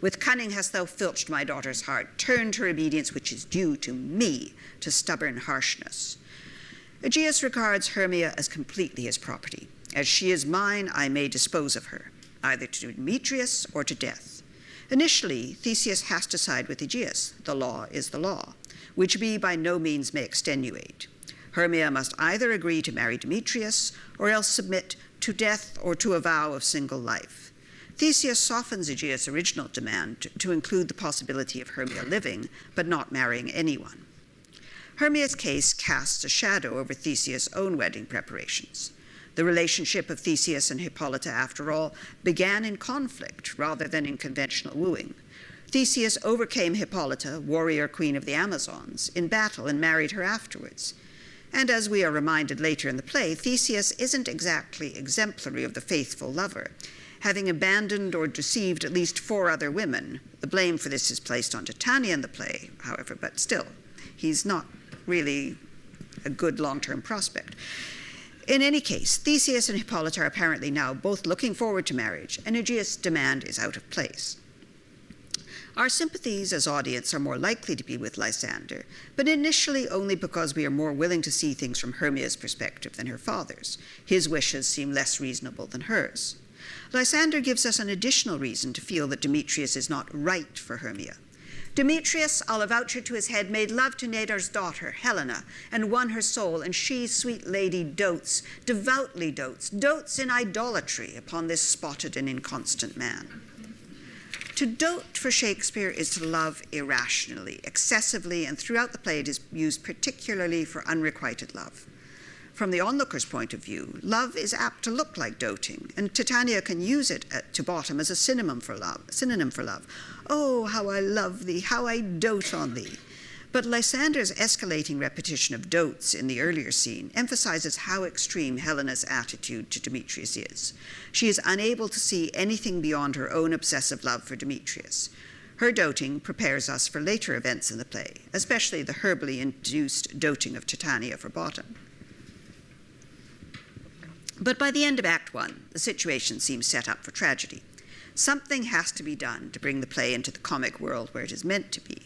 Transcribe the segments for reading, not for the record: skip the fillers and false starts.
With cunning hast thou filched my daughter's heart, turned her obedience, which is due to me, to stubborn harshness. Aegeus regards Hermia as completely his property. As she is mine, I may dispose of her, either to Demetrius or to death. Initially, Theseus has to side with Aegeus. The law is the law, which we by no means may extenuate. Hermia must either agree to marry Demetrius or else submit to death or to a vow of single life. Theseus softens Aegeus' original demand to include the possibility of Hermia living, but not marrying anyone. Hermia's case casts a shadow over Theseus' own wedding preparations. The relationship of Theseus and Hippolyta, after all, began in conflict rather than in conventional wooing. Theseus overcame Hippolyta, warrior queen of the Amazons, in battle and married her afterwards. And as we are reminded later in the play, Theseus isn't exactly exemplary of the faithful lover, having abandoned or deceived at least 4 other women. The blame for this is placed on Titania in the play, however, but still, he's not really a good long-term prospect. In any case, Theseus and Hippolyta are apparently now both looking forward to marriage, and Aegeus' demand is out of place. Our sympathies as audience are more likely to be with Lysander, but initially only because we are more willing to see things from Hermia's perspective than her father's. His wishes seem less reasonable than hers. Lysander gives us an additional reason to feel that Demetrius is not right for Hermia. Demetrius, I'll avouch to his head, made love to Nadar's daughter, Helena, and won her soul, and she, sweet lady, dotes, devoutly dotes in idolatry upon this spotted and inconstant man. To dote for Shakespeare is to love irrationally, excessively, and throughout the play it is used particularly for unrequited love. From the onlooker's point of view, love is apt to look like doting, and Titania can use it to Bottom as a synonym for love. Oh, how I love thee, how I dote on thee. But Lysander's escalating repetition of dotes in the earlier scene emphasizes how extreme Helena's attitude to Demetrius is. She is unable to see anything beyond her own obsessive love for Demetrius. Her doting prepares us for later events in the play, especially the herbally induced doting of Titania for Bottom. But by the end of Act 1, the situation seems set up for tragedy. Something has to be done to bring the play into the comic world where it is meant to be.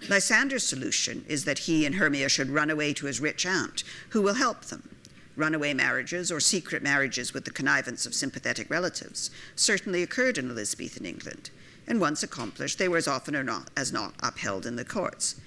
Lysander's solution is that he and Hermia should run away to his rich aunt, who will help them. Runaway marriages or secret marriages with the connivance of sympathetic relatives certainly occurred in Elizabethan England, and once accomplished, they were as often as not upheld in the courts.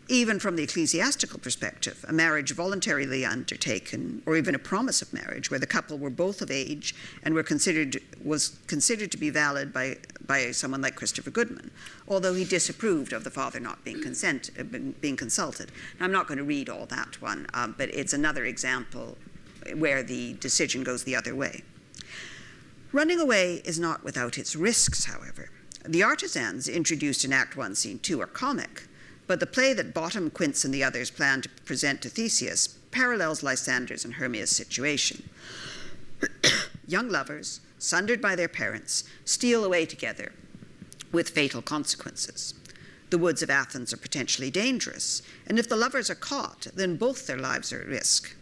Even from the ecclesiastical perspective, a marriage voluntarily undertaken, or even a promise of marriage, where the couple were both of age and was considered to be valid by someone like Christopher Goodman, although he disapproved of the father not being consulted. Now, I'm not going to read all that one, but it's another example where the decision goes the other way. Running away is not without its risks, however. The artisans introduced in Act 1, Scene 2 are comic, but the play that Bottom, Quince, and the others plan to present to Theseus parallels Lysander's and Hermia's situation. Young lovers, sundered by their parents, steal away together with fatal consequences. The woods of Athens are potentially dangerous, and if the lovers are caught, then both their lives are at risk.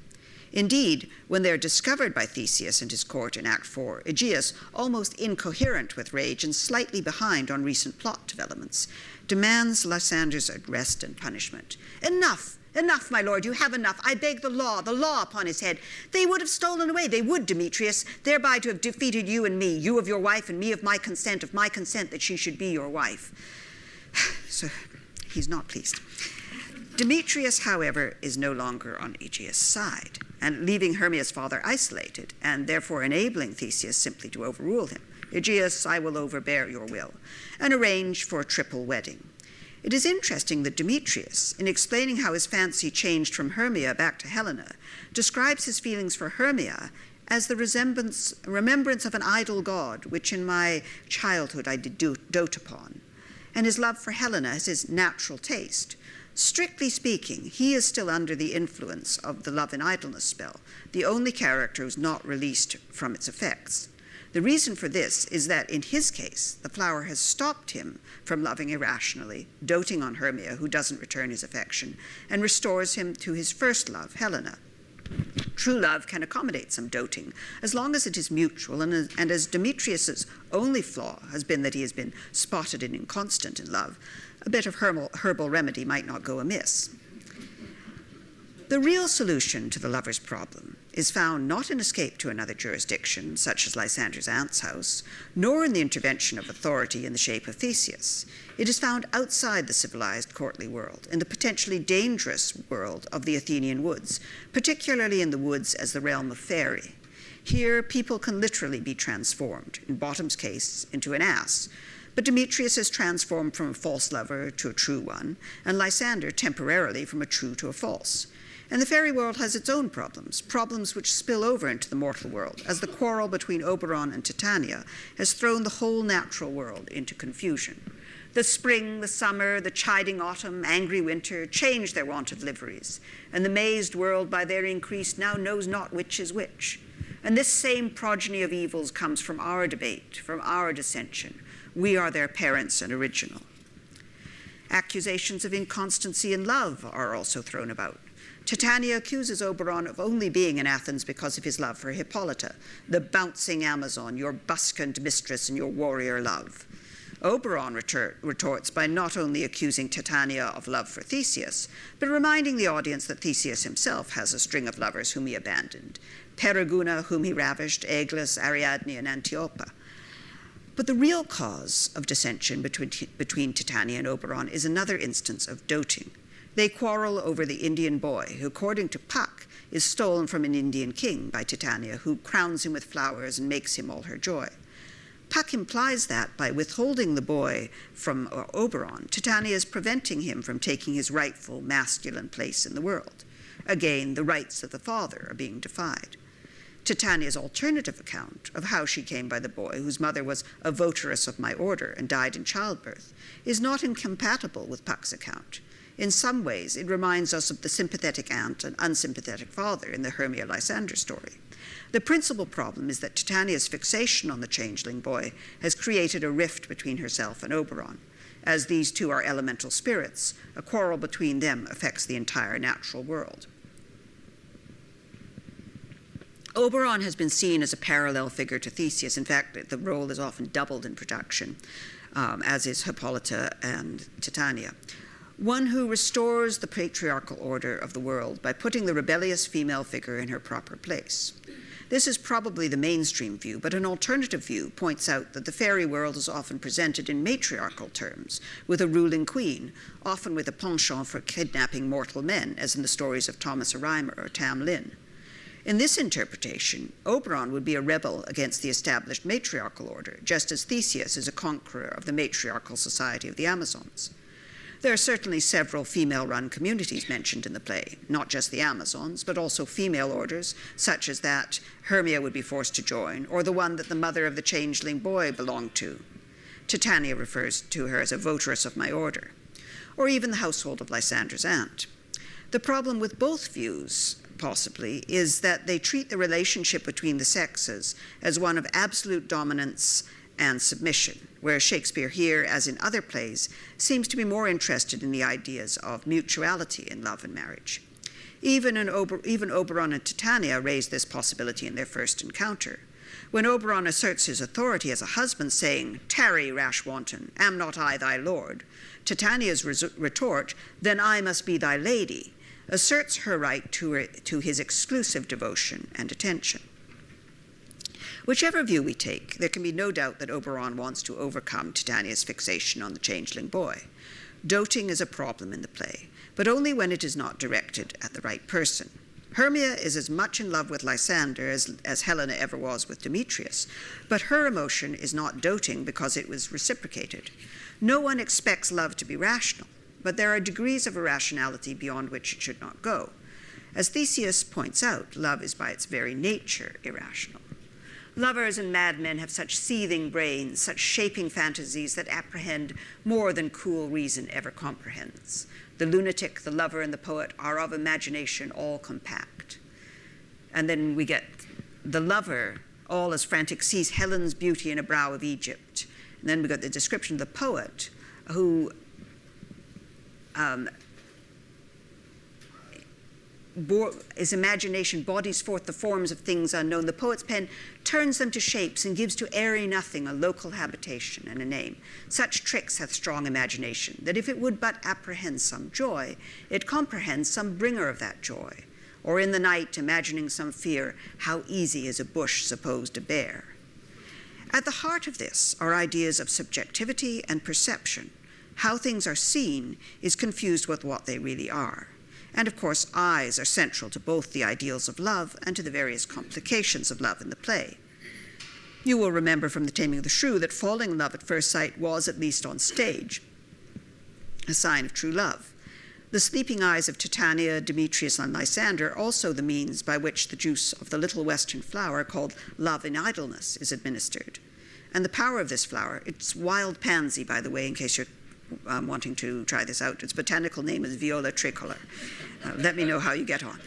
Indeed, when they are discovered by Theseus and his court in Act 4, Aegeus, almost incoherent with rage and slightly behind on recent plot developments, demands Lysander's arrest and punishment. Enough, my lord, you have enough. I beg the law upon his head. They would have stolen away, they would, Demetrius, thereby to have defeated you and me, you of your wife and me of my consent that she should be your wife. So he's not pleased. Demetrius, however, is no longer on Aegeus' side, and leaving Hermia's father isolated, and therefore enabling Theseus simply to overrule him. Aegeus, I will overbear your will, and arrange for a triple wedding. It is interesting that Demetrius, in explaining how his fancy changed from Hermia back to Helena, describes his feelings for Hermia as the remembrance of an idol god, which in my childhood I did dote upon, and his love for Helena as his natural taste. Strictly speaking, he is still under the influence of the love and idleness spell, the only character who's not released from its effects. The reason for this is that in his case, the flower has stopped him from loving irrationally, doting on Hermia, who doesn't return his affection, and restores him to his first love, Helena. True love can accommodate some doting, as long as it is mutual, and as Demetrius's only flaw has been that he has been spotted and inconstant in love, a bit of herbal remedy might not go amiss. The real solution to the lover's problem is found not in escape to another jurisdiction, such as Lysander's aunt's house, nor in the intervention of authority in the shape of Theseus. It is found outside the civilized courtly world, in the potentially dangerous world of the Athenian woods, particularly in the woods as the realm of faerie. Here, people can literally be transformed, in Bottom's case, into an ass, but Demetrius is transformed from a false lover to a true one, and Lysander temporarily from a true to a false. And the fairy world has its own problems, problems which spill over into the mortal world, as the quarrel between Oberon and Titania has thrown the whole natural world into confusion. The spring, the summer, the chiding autumn, angry winter change their wonted liveries, and the mazed world by their increase now knows not which is which. And this same progeny of evils comes from our debate, from our dissension. We are their parents and original. Accusations of inconstancy in love are also thrown about. Titania accuses Oberon of only being in Athens because of his love for Hippolyta, the bouncing Amazon, your buskerned mistress and your warrior love. Oberon retorts by not only accusing Titania of love for Theseus, but reminding the audience that Theseus himself has a string of lovers whom he abandoned, Periguna, whom he ravished, Aeglus, Ariadne, and Antiopa. But the real cause of dissension between Titania and Oberon is another instance of doting. They quarrel over the Indian boy, who, according to Puck, is stolen from an Indian king by Titania, who crowns him with flowers and makes him all her joy. Puck implies that by withholding the boy from Oberon, Titania is preventing him from taking his rightful masculine place in the world. Again, the rights of the father are being defied. Titania's alternative account of how she came by the boy, whose mother was a votaress of my order and died in childbirth, is not incompatible with Puck's account. In some ways, it reminds us of the sympathetic aunt and unsympathetic father in the Hermia-Lysander story. The principal problem is that Titania's fixation on the changeling boy has created a rift between herself and Oberon. As these two are elemental spirits, a quarrel between them affects the entire natural world. Oberon has been seen as a parallel figure to Theseus. In fact, the role is often doubled in production, as is Hippolyta and Titania. One who restores the patriarchal order of the world by putting the rebellious female figure in her proper place. This is probably the mainstream view, but an alternative view points out that the fairy world is often presented in matriarchal terms, with a ruling queen, often with a penchant for kidnapping mortal men, as in the stories of Thomas a Rhymer or Tam Lin. In this interpretation, Oberon would be a rebel against the established matriarchal order, just as Theseus is a conqueror of the matriarchal society of the Amazons. There are certainly several female-run communities mentioned in the play, not just the Amazons, but also female orders, such as that Hermia would be forced to join, or the one that the mother of the changeling boy belonged to. Titania refers to her as a votaress of my order, or even the household of Lysander's aunt. The problem with both views, possibly, is that they treat the relationship between the sexes as one of absolute dominance and submission, whereas Shakespeare here, as in other plays, seems to be more interested in the ideas of mutuality in love and marriage. Even Oberon and Titania raise this possibility in their first encounter. When Oberon asserts his authority as a husband, saying, "Tarry, rash wanton, am not I thy lord?" Titania's retort, "Then I must be thy lady," asserts her right to his exclusive devotion and attention. Whichever view we take, there can be no doubt that Oberon wants to overcome Titania's fixation on the changeling boy. Doting is a problem in the play, but only when it is not directed at the right person. Hermia is as much in love with Lysander as Helena ever was with Demetrius, but her emotion is not doting because it was reciprocated. No one expects love to be rational, but there are degrees of irrationality beyond which it should not go. As Theseus points out, love is by its very nature irrational. Lovers and madmen have such seething brains, such shaping fantasies that apprehend more than cool reason ever comprehends. The lunatic, the lover, and the poet are of imagination all compact. And then we get the lover, all as frantic, sees Helen's beauty in a brow of Egypt. And then we got the description of the poet, who his imagination bodies forth the forms of things unknown, the poet's pen turns them to shapes and gives to airy nothing a local habitation and a name. Such tricks hath strong imagination, that if it would but apprehend some joy, it comprehends some bringer of that joy. Or in the night, imagining some fear, how easy is a bush supposed to bear. At the heart of this are ideas of subjectivity and perception. How things are seen is confused with what they really are. And of course, eyes are central to both the ideals of love and to the various complications of love in the play. You will remember from The Taming of the Shrew that falling in love at first sight was, at least on stage, a sign of true love. The sleeping eyes of Titania, Demetrius, and Lysander are also the means by which the juice of the little western flower called love in idleness is administered. And the power of this flower, it's wild pansy, by the way, in case you're wanting to try this out. Its botanical name is Viola tricolor. Let me know how you get on.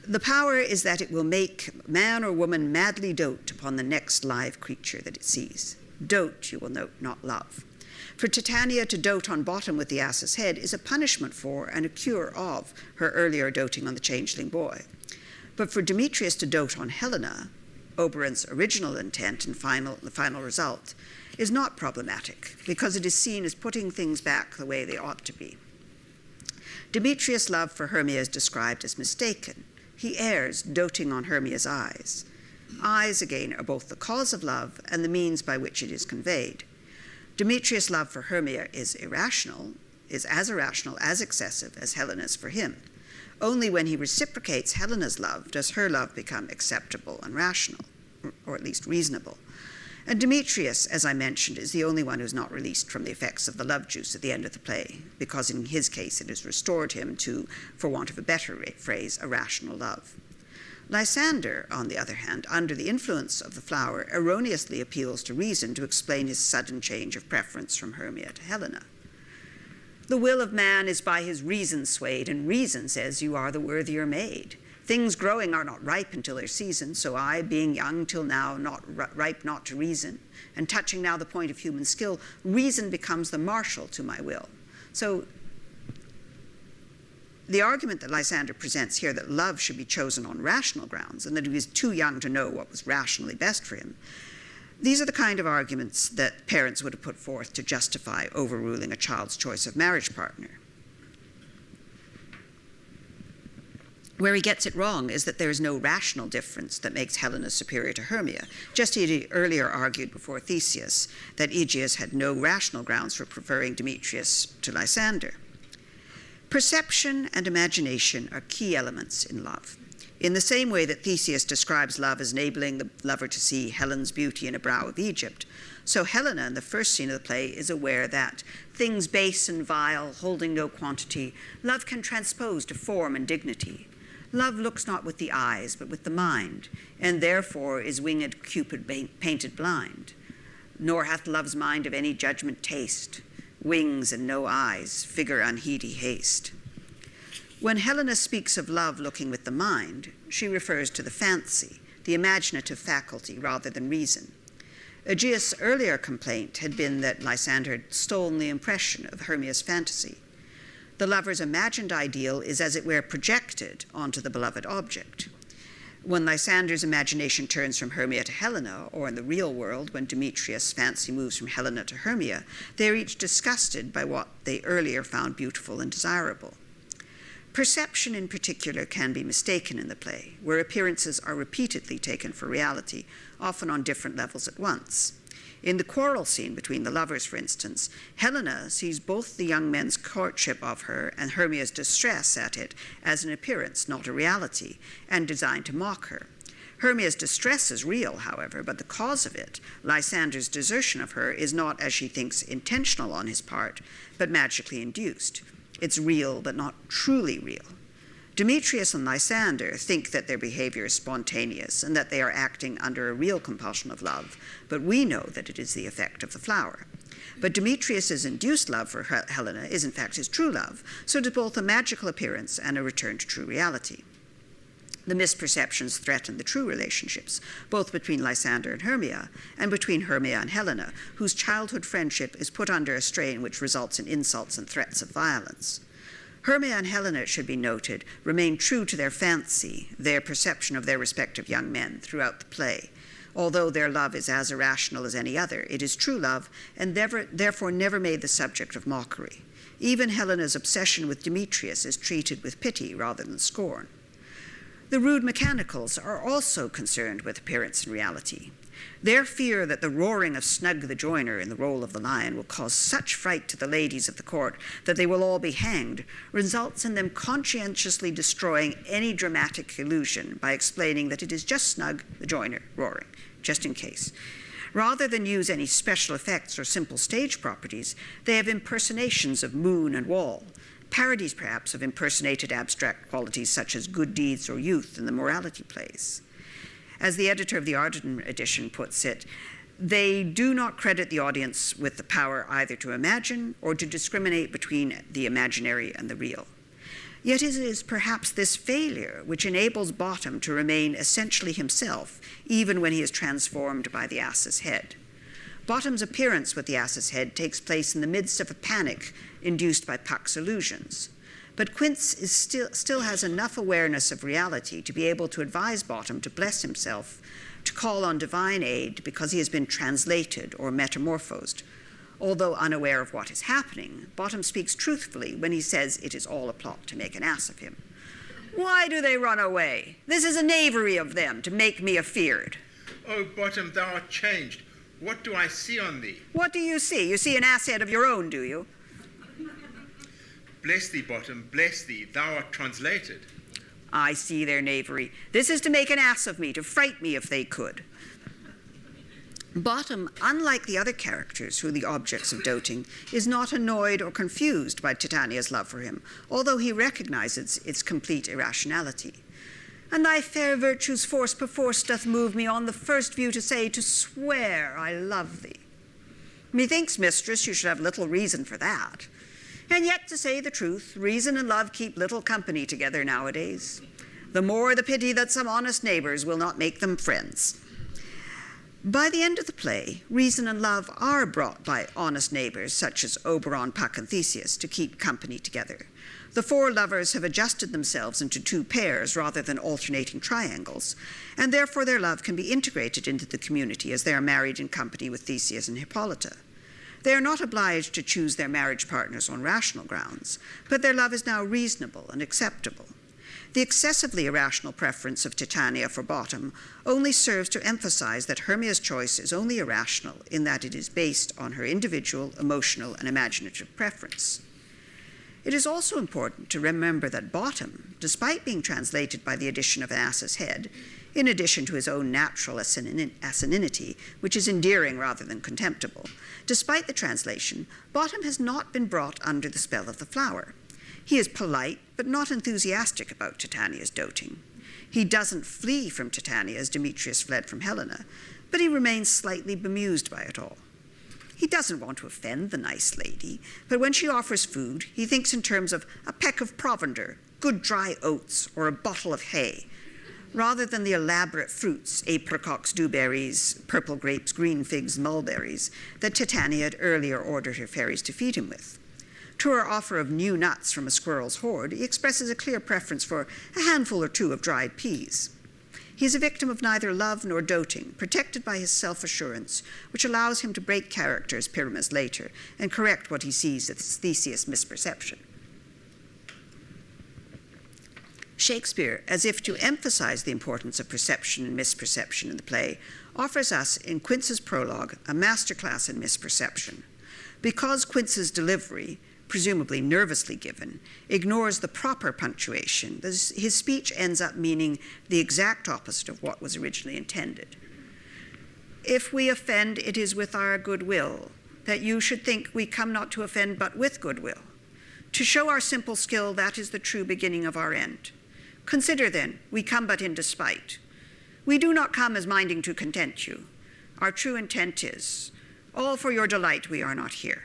The power is that it will make man or woman madly dote upon the next live creature that it sees. Dote, you will note, not love. For Titania to dote on Bottom with the ass's head is a punishment for and a cure of her earlier doting on the changeling boy. But for Demetrius to dote on Helena, Oberon's original intent and the final result, is not problematic because it is seen as putting things back the way they ought to be. Demetrius' love for Hermia is described as mistaken. He errs, doting on Hermia's eyes. Eyes, again, are both the cause of love and the means by which it is conveyed. Demetrius' love for Hermia is as irrational, as excessive as Helena's for him. Only when he reciprocates Helena's love does her love become acceptable and rational, or at least reasonable. And Demetrius, as I mentioned, is the only one who's not released from the effects of the love juice at the end of the play, because in his case it has restored him to, for want of a better phrase, a rational love. Lysander, on the other hand, under the influence of the flower, erroneously appeals to reason to explain his sudden change of preference from Hermia to Helena. The will of man is by his reason swayed, and reason says you are the worthier maid. Things growing are not ripe until their season, so I, being young till now, not ripe not to reason, and touching now the point of human skill, reason becomes the marshal to my will. So the argument that Lysander presents here that love should be chosen on rational grounds and that he was too young to know what was rationally best for him, these are the kind of arguments that parents would have put forth to justify overruling a child's choice of marriage partner. Where he gets it wrong is that there is no rational difference that makes Helena superior to Hermia, just as he earlier argued before Theseus that Aegeus had no rational grounds for preferring Demetrius to Lysander. Perception and imagination are key elements in love. In the same way that Theseus describes love as enabling the lover to see Helen's beauty in a brow of Egypt, so Helena, in the first scene of the play, is aware that things base and vile, holding no quantity, love can transpose to form and dignity. Love looks not with the eyes, but with the mind, and therefore is winged Cupid painted blind. Nor hath love's mind of any judgment taste, wings and no eyes, figure unheedy haste. When Helena speaks of love looking with the mind, she refers to the fancy, the imaginative faculty, rather than reason. Aegeus' earlier complaint had been that Lysander had stolen the impression of Hermia's fantasy. The lover's imagined ideal is, as it were, projected onto the beloved object. When Lysander's imagination turns from Hermia to Helena, or in the real world, when Demetrius' fancy moves from Helena to Hermia, they are each disgusted by what they earlier found beautiful and desirable. Perception, in particular, can be mistaken in the play, where appearances are repeatedly taken for reality, often on different levels at once. In the quarrel scene between the lovers, for instance, Helena sees both the young men's courtship of her and Hermia's distress at it as an appearance, not a reality, and designed to mock her. Hermia's distress is real, however, but the cause of it, Lysander's desertion of her, is not, as she thinks, intentional on his part, but magically induced. It's real, but not truly real. Demetrius and Lysander think that their behavior is spontaneous and that they are acting under a real compulsion of love, but we know that it is the effect of the flower. But Demetrius's induced love for Helena is in fact his true love, so it is both a magical appearance and a return to true reality. The misperceptions threaten the true relationships, both between Lysander and Hermia, and between Hermia and Helena, whose childhood friendship is put under a strain which results in insults and threats of violence. Hermia and Helena, it should be noted, remain true to their fancy, their perception of their respective young men throughout the play. Although their love is as irrational as any other, it is true love and therefore never made the subject of mockery. Even Helena's obsession with Demetrius is treated with pity rather than scorn. The rude mechanicals are also concerned with appearance and reality. Their fear that the roaring of Snug the Joiner in the role of the lion will cause such fright to the ladies of the court that they will all be hanged results in them conscientiously destroying any dramatic illusion by explaining that it is just Snug the Joiner roaring, just in case. Rather than use any special effects or simple stage properties, they have impersonations of moon and wall, parodies perhaps of impersonated abstract qualities such as good deeds or youth in the morality plays. As the editor of the Arden edition puts it, they do not credit the audience with the power either to imagine or to discriminate between the imaginary and the real. Yet it is perhaps this failure which enables Bottom to remain essentially himself, even when he is transformed by the ass's head. Bottom's appearance with the ass's head takes place in the midst of a panic induced by Puck's illusions. But Quince still has enough awareness of reality to be able to advise Bottom to bless himself, to call on divine aid because he has been translated or metamorphosed. Although unaware of what is happening, Bottom speaks truthfully when he says it is all a plot to make an ass of him. Why do they run away? This is a knavery of them to make me afeard. Oh, Bottom, thou art changed. What do I see on thee? What do you see? You see an ass head of your own, do you? Bless thee, Bottom, bless thee, thou art translated. I see their knavery. This is to make an ass of me, to fright me if they could. Bottom, unlike the other characters who are the objects of doting, is not annoyed or confused by Titania's love for him, although he recognizes its complete irrationality. And thy fair virtue's force perforce doth move me on the first view to say, to swear I love thee. Methinks, mistress, you should have little reason for that. And yet, to say the truth, reason and love keep little company together nowadays. The more the pity that some honest neighbors will not make them friends. By the end of the play, reason and love are brought by honest neighbors such as Oberon, Puck, and Theseus to keep company together. The four lovers have adjusted themselves into two pairs rather than alternating triangles, and therefore their love can be integrated into the community as they are married in company with Theseus and Hippolyta. They are not obliged to choose their marriage partners on rational grounds, but their love is now reasonable and acceptable. The excessively irrational preference of Titania for Bottom only serves to emphasize that Hermia's choice is only irrational in that it is based on her individual, emotional, and imaginative preference. It is also important to remember that Bottom, despite being translated by the addition of an ass's head, in addition to his own natural asininity, which is endearing rather than contemptible, despite the translation, Bottom has not been brought under the spell of the flower. He is polite, but not enthusiastic about Titania's doting. He doesn't flee from Titania as Demetrius fled from Helena, but he remains slightly bemused by it all. He doesn't want to offend the nice lady, but when she offers food, he thinks in terms of a peck of provender, good dry oats, or a bottle of hay, rather than the elaborate fruits, apricots, dewberries, purple grapes, green figs, mulberries, that Titania had earlier ordered her fairies to feed him with. To her offer of new nuts from a squirrel's hoard, he expresses a clear preference for a handful or two of dried peas. He is a victim of neither love nor doting, protected by his self-assurance, which allows him to break character as Pyramus later and correct what he sees as Theseus' misperception. Shakespeare, as if to emphasize the importance of perception and misperception in the play, offers us in Quince's prologue a masterclass in misperception. Because Quince's delivery, presumably nervously given, ignores the proper punctuation, his speech ends up meaning the exact opposite of what was originally intended. If we offend, it is with our good will, that you should think we come not to offend but with good will. To show our simple skill, that is the true beginning of our end. Consider then, we come but in despite. We do not come as minding to content you. Our true intent is, all for your delight we are not here.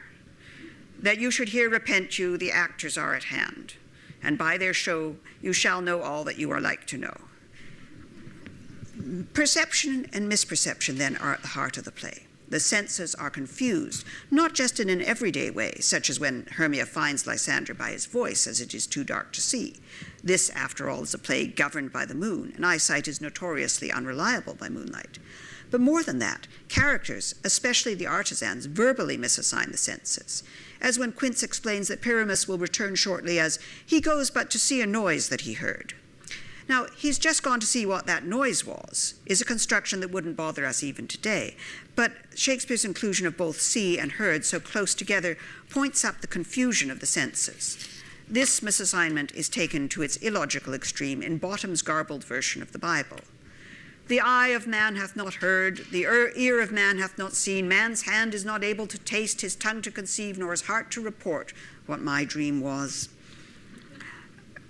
That you should here repent you, the actors are at hand, and by their show you shall know all that you are like to know. Perception and misperception then are at the heart of the play. The senses are confused, not just in an everyday way, such as when Hermia finds Lysander by his voice as it is too dark to see. This, after all, is a play governed by the moon, and eyesight is notoriously unreliable by moonlight. But more than that, characters, especially the artisans, verbally misassign the senses, as when Quince explains that Pyramus will return shortly as he goes but to see a noise that he heard. Now, he's just gone to see what that noise was, is a construction that wouldn't bother us even today, but Shakespeare's inclusion of both see and heard so close together points up the confusion of the senses. This misassignment is taken to its illogical extreme in Bottom's garbled version of the Bible. The eye of man hath not heard, the ear of man hath not seen, man's hand is not able to taste, his tongue to conceive, nor his heart to report what my dream was.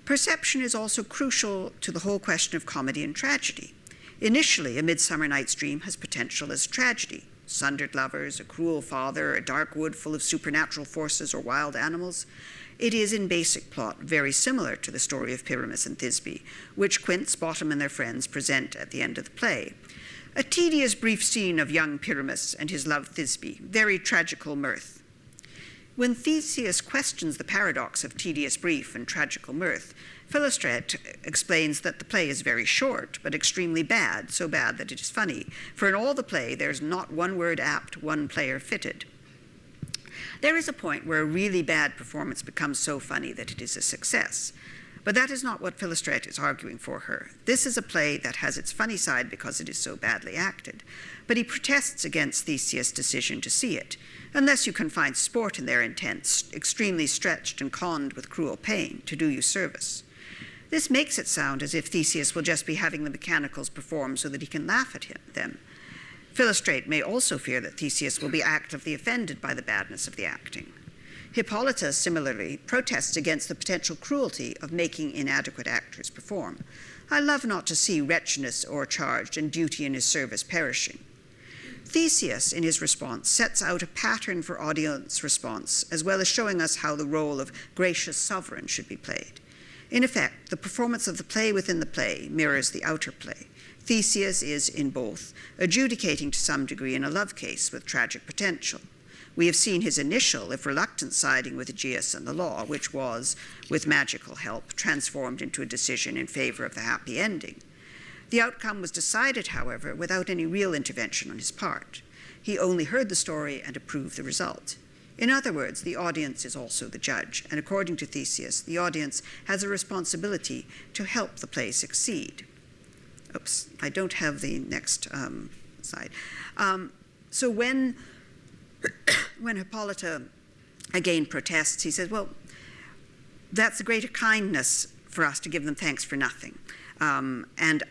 Perception is also crucial to the whole question of comedy and tragedy. Initially, A Midsummer Night's Dream has potential as tragedy. Sundered lovers, a cruel father, a dark wood full of supernatural forces or wild animals. It is in basic plot very similar to the story of Pyramus and Thisbe, which Quince, Bottom, and their friends present at the end of the play. A tedious brief scene of young Pyramus and his love Thisbe, very tragical mirth. When Theseus questions the paradox of tedious brief and tragical mirth, Philostrate explains that the play is very short, but extremely bad, so bad that it is funny, for in all the play there's not one word apt, one player fitted. There is a point where a really bad performance becomes so funny that it is a success. But that is not what Philostrate is arguing for her. This is a play that has its funny side because it is so badly acted. But he protests against Theseus' decision to see it, unless you can find sport in their intent, extremely stretched and conned with cruel pain, to do you service. This makes it sound as if Theseus will just be having the mechanicals perform so that he can laugh at them. Philostrate may also fear that Theseus will be actively offended by the badness of the acting. Hippolyta, similarly, protests against the potential cruelty of making inadequate actors perform. I love not to see wretchedness o'ercharged and duty in his service perishing. Theseus, in his response, sets out a pattern for audience response, as well as showing us how the role of gracious sovereign should be played. In effect, the performance of the play within the play mirrors the outer play. Theseus is, in both, adjudicating to some degree in a love case with tragic potential. We have seen his initial, if reluctant, siding with Aegeus and the law, which was, with magical help, transformed into a decision in favor of the happy ending. The outcome was decided, however, without any real intervention on his part. He only heard the story and approved the result. In other words, the audience is also the judge, and according to Theseus, the audience has a responsibility to help the play succeed. Oops, I don't have the next slide. So when Hippolyta again protests, he says, well, that's a greater kindness for us to give them thanks for nothing. And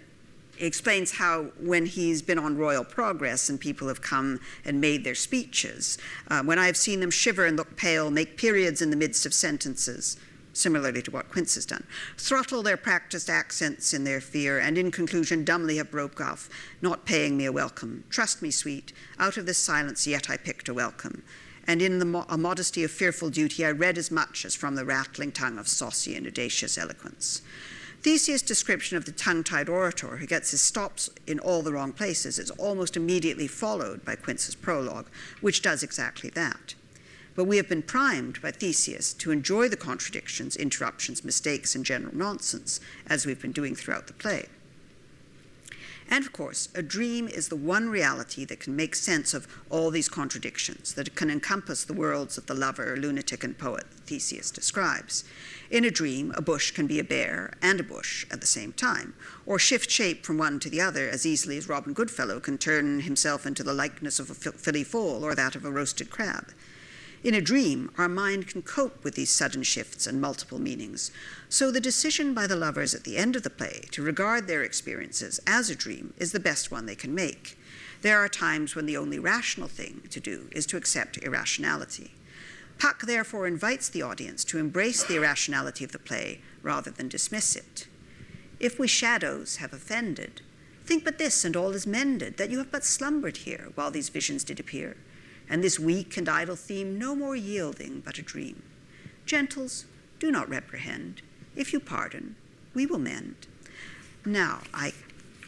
he explains how when he's been on royal progress and people have come and made their speeches, when I've seen them shiver and look pale, make periods in the midst of sentences, similarly to what Quince has done, throttle their practiced accents in their fear, and in conclusion dumbly have broke off, not paying me a welcome. Trust me, sweet, out of this silence yet I picked a welcome. And in a modesty of fearful duty I read as much as from the rattling tongue of saucy and audacious eloquence. Theseus' description of the tongue-tied orator who gets his stops in all the wrong places is almost immediately followed by Quince's prologue, which does exactly that. But we have been primed by Theseus to enjoy the contradictions, interruptions, mistakes, and general nonsense, as we've been doing throughout the play. And of course, a dream is the one reality that can make sense of all these contradictions, that it can encompass the worlds of the lover, lunatic, and poet that Theseus describes. In a dream, a bush can be a bear and a bush at the same time, or shift shape from one to the other as easily as Robin Goodfellow can turn himself into the likeness of a filly foal or that of a roasted crab. In a dream, our mind can cope with these sudden shifts and multiple meanings. So the decision by the lovers at the end of the play to regard their experiences as a dream is the best one they can make. There are times when the only rational thing to do is to accept irrationality. Puck therefore invites the audience to embrace the irrationality of the play rather than dismiss it. If we shadows have offended, think but this and all is mended, that you have but slumbered here while these visions did appear. And this weak and idle theme no more yielding but a dream. Gentles, do not reprehend. If you pardon, we will mend. Now, I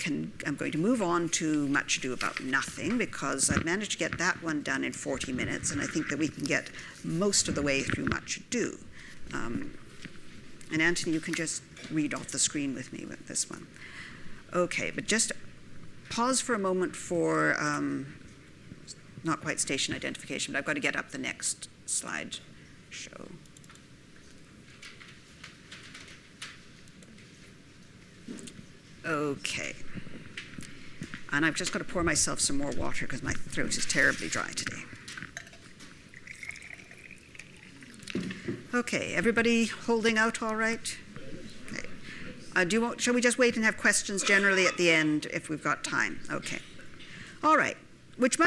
I'm going to move on to Much Ado About Nothing, because I've managed to get that one done in 40 minutes, and I think that we can get most of the way through Much Ado. And Anthony, you can just read off the screen with me with this one. Okay, but just pause for a moment for not quite station identification, but I've got to get up the next slide show. Okay. And I've just got to pour myself some more water because my throat is terribly dry today. Okay, everybody holding out all right? Okay. Shall we just wait and have questions generally at the end if we've got time? Okay. All right. With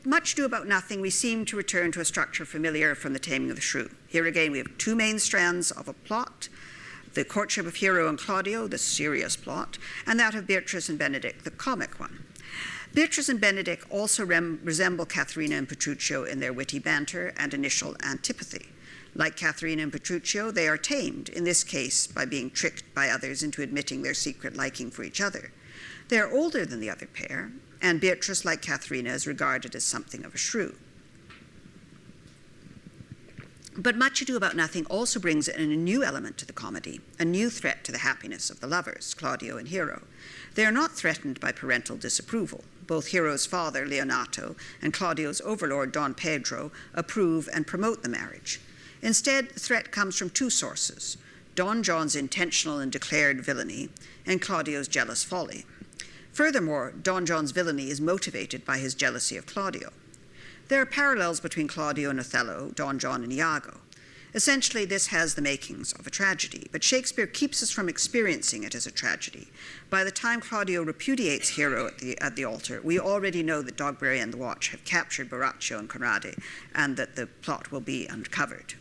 Much Ado About Nothing, we seem to return to a structure familiar from The Taming of the Shrew. Here again, we have two main strands of a plot: the courtship of Hero and Claudio, the serious plot, and that of Beatrice and Benedick, the comic one. Beatrice and Benedick also resemble Katharina and Petruchio in their witty banter and initial antipathy. Like Katharina and Petruchio, they are tamed, in this case by being tricked by others into admitting their secret liking for each other. They are older than the other pair, and Beatrice, like Katharina, is regarded as something of a shrew. But Much Ado About Nothing also brings in a new element to the comedy, a new threat to the happiness of the lovers, Claudio and Hero. They are not threatened by parental disapproval. Both Hero's father, Leonato, and Claudio's overlord, Don Pedro, approve and promote the marriage. Instead, the threat comes from two sources: Don John's intentional and declared villainy, and Claudio's jealous folly. Furthermore, Don John's villainy is motivated by his jealousy of Claudio. There are parallels between Claudio and Othello, Don John and Iago. Essentially, this has the makings of a tragedy, but Shakespeare keeps us from experiencing it as a tragedy. By the time Claudio repudiates Hero at the altar, we already know that Dogberry and the Watch have captured Borachio and Conrade, and that the plot will be uncovered.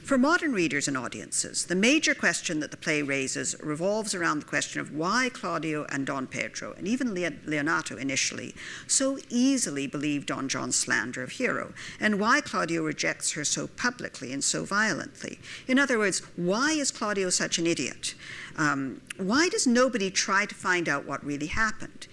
For modern readers and audiences, the major question that the play raises revolves around the question of why Claudio and Don Pedro, and even Leonato initially, so easily believe Don John's slander of Hero, and why Claudio rejects her so publicly and so violently. In other words, why is Claudio such an idiot? Why does nobody try to find out what really happened?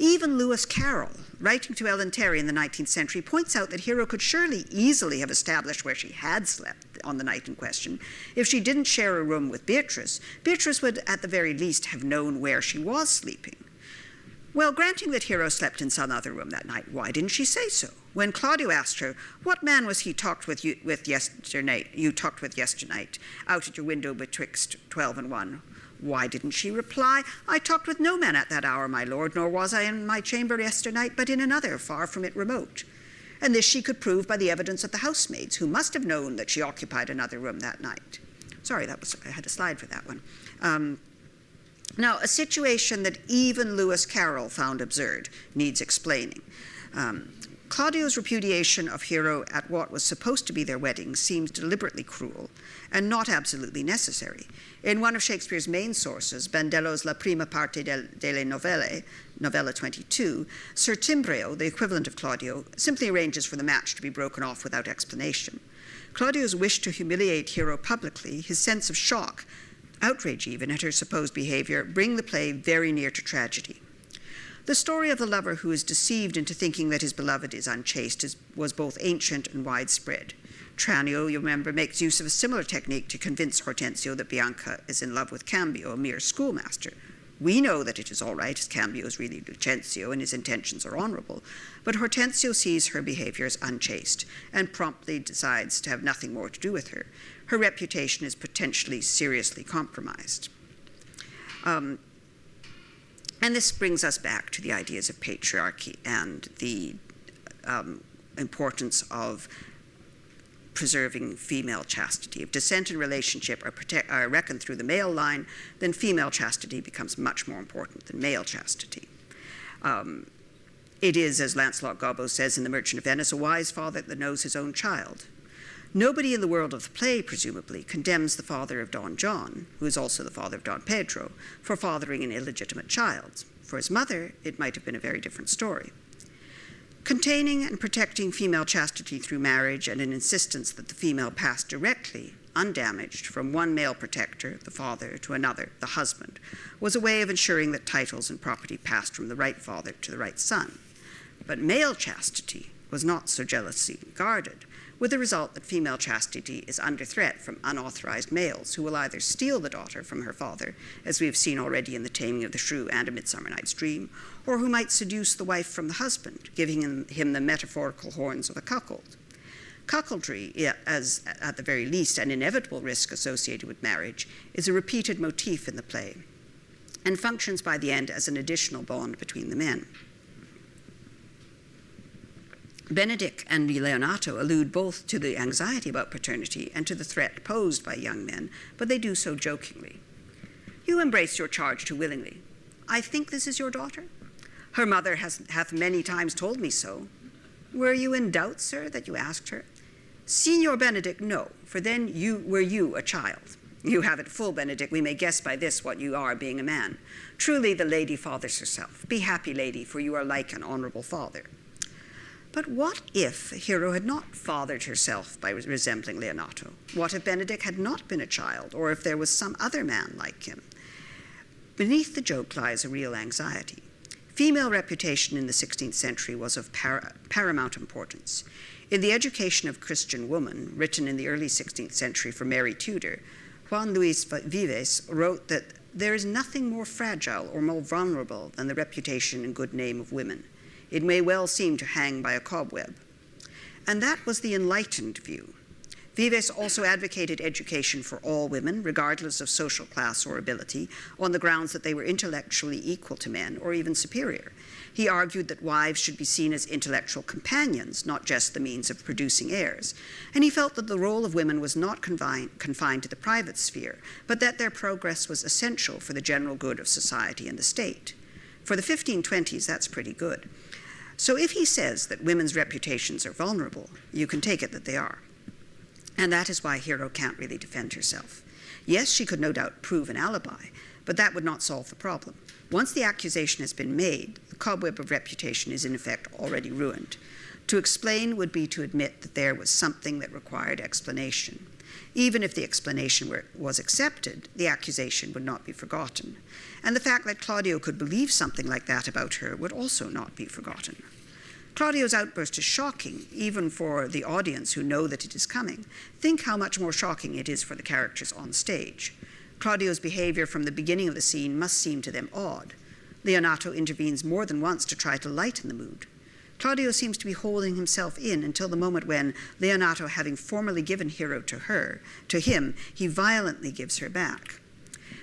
Even Lewis Carroll, writing to Ellen Terry in the 19th century, points out that Hero could surely easily have established where she had slept on the night in question. If she didn't share a room with Beatrice, Beatrice would at the very least have known where she was sleeping. Well, granting that Hero slept in some other room that night, why didn't she say so? When Claudio asked her, "What man was he you talked with yesternight, out at your window betwixt 12 and 1? Why didn't she reply, "I talked with no man at that hour, my lord, nor was I in my chamber yesternight, but in another, far from it remote"? And this she could prove by the evidence of the housemaids, who must have known that she occupied another room that night. Sorry, I had a slide for that one. Now, a situation that even Lewis Carroll found absurd needs explaining. Claudio's repudiation of Hero at what was supposed to be their wedding seems deliberately cruel and not absolutely necessary. In one of Shakespeare's main sources, Bandello's La Prima Parte delle Novelle, Novella 22, Sir Timbreo, the equivalent of Claudio, simply arranges for the match to be broken off without explanation. Claudio's wish to humiliate Hero publicly, his sense of shock, outrage even at her supposed behavior, bring the play very near to tragedy. The story of the lover who is deceived into thinking that his beloved is unchaste was both ancient and widespread. Tranio, you remember, makes use of a similar technique to convince Hortensio that Bianca is in love with Cambio, a mere schoolmaster. We know that it is all right, as Cambio is really Lucentio and his intentions are honorable, but Hortensio sees her behavior as unchaste and promptly decides to have nothing more to do with her. Her reputation is potentially seriously compromised. And this brings us back to the ideas of patriarchy and the importance of preserving female chastity. If descent and relationship are reckoned through the male line, then female chastity becomes much more important than male chastity. It is, as Lancelot Gobbo says in The Merchant of Venice, a wise father that knows his own child. Nobody in the world of the play, presumably, condemns the father of Don John, who is also the father of Don Pedro, for fathering an illegitimate child. For his mother, it might have been a very different story. Containing and protecting female chastity through marriage and an insistence that the female pass directly undamaged from one male protector, the father, to another, the husband, was a way of ensuring that titles and property passed from the right father to the right son. But male chastity was not so jealously guarded, with the result that female chastity is under threat from unauthorized males who will either steal the daughter from her father, as we have seen already in The Taming of the Shrew and A Midsummer Night's Dream, or who might seduce the wife from the husband, giving him the metaphorical horns of a cuckold. Cuckoldry, as at the very least an inevitable risk associated with marriage, is a repeated motif in the play, and functions by the end as an additional bond between the men. Benedick and Leonato allude both to the anxiety about paternity and to the threat posed by young men, but they do so jokingly. You embrace your charge too willingly. I think this is your daughter. Her mother hath many times told me so. Were you in doubt, sir, that you asked her? Signor Benedick, no, for then were you a child. You have it full, Benedick. We may guess by this what you are, being a man. Truly the lady fathers herself. Be happy, lady, for you are like an honorable father. But what if Hero had not fathered herself by resembling Leonato? What if Benedick had not been a child, or if there was some other man like him? Beneath the joke lies a real anxiety. Female reputation in the 16th century was of paramount importance. In The Education of Christian Woman, written in the early 16th century for Mary Tudor, Juan Luis Vives wrote that there is nothing more fragile or more vulnerable than the reputation and good name of women. It may well seem to hang by a cobweb. And that was the enlightened view. Vives also advocated education for all women, regardless of social class or ability, on the grounds that they were intellectually equal to men or even superior. He argued that wives should be seen as intellectual companions, not just the means of producing heirs. And he felt that the role of women was not confined to the private sphere, but that their progress was essential for the general good of society and the state. For the 1520s, that's pretty good. So if he says that women's reputations are vulnerable, you can take it that they are. And that is why Hero can't really defend herself. Yes, she could no doubt prove an alibi, but that would not solve the problem. Once the accusation has been made, the cobweb of reputation is in effect already ruined. To explain would be to admit that there was something that required explanation. Even if the explanation was accepted, the accusation would not be forgotten. And the fact that Claudio could believe something like that about her would also not be forgotten. Claudio's outburst is shocking, even for the audience who know that it is coming. Think how much more shocking it is for the characters on stage. Claudio's behavior from the beginning of the scene must seem to them odd. Leonato intervenes more than once to try to lighten the mood. Claudio seems to be holding himself in until the moment when, Leonato having formerly given Hero to him, he violently gives her back.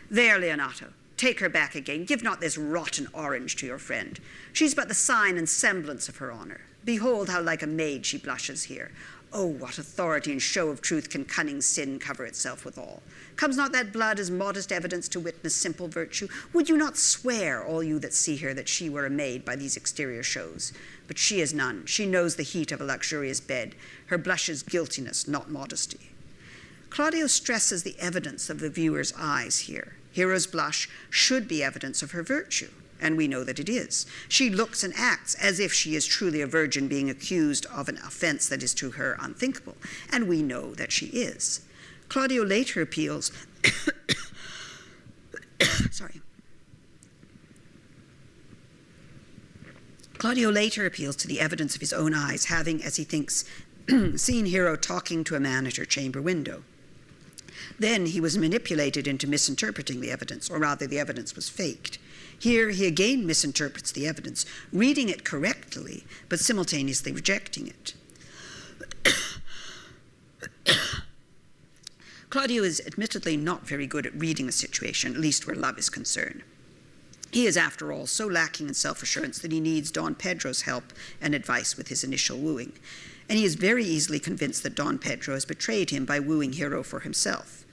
There, Leonato, take her back again. Give not this rotten orange to your friend. She's but the sign and semblance of her honor. Behold how like a maid she blushes here. Oh, what authority and show of truth can cunning sin cover itself withal? Comes not that blood as modest evidence to witness simple virtue? Would you not swear, all you that see her, that she were a maid by these exterior shows? But she is none. She knows the heat of a luxurious bed. Her blush is guiltiness, not modesty. Claudio stresses the evidence of the viewer's eyes here. Hero's blush should be evidence of her virtue, and we know that it is. She looks and acts as if she is truly a virgin being accused of an offense that is to her unthinkable, and we know that she is. Claudio later appeals Claudio later appeals to the evidence of his own eyes, having, as he thinks, seen Hero talking to a man at her chamber window. Then he was manipulated into misinterpreting the evidence, or rather the evidence was faked. Here he again misinterprets the evidence, reading it correctly, but simultaneously rejecting it. Claudio is admittedly not very good at reading a situation, at least where love is concerned. He is, after all, so lacking in self-assurance that he needs Don Pedro's help and advice with his initial wooing. And he is very easily convinced that Don Pedro has betrayed him by wooing Hero for himself.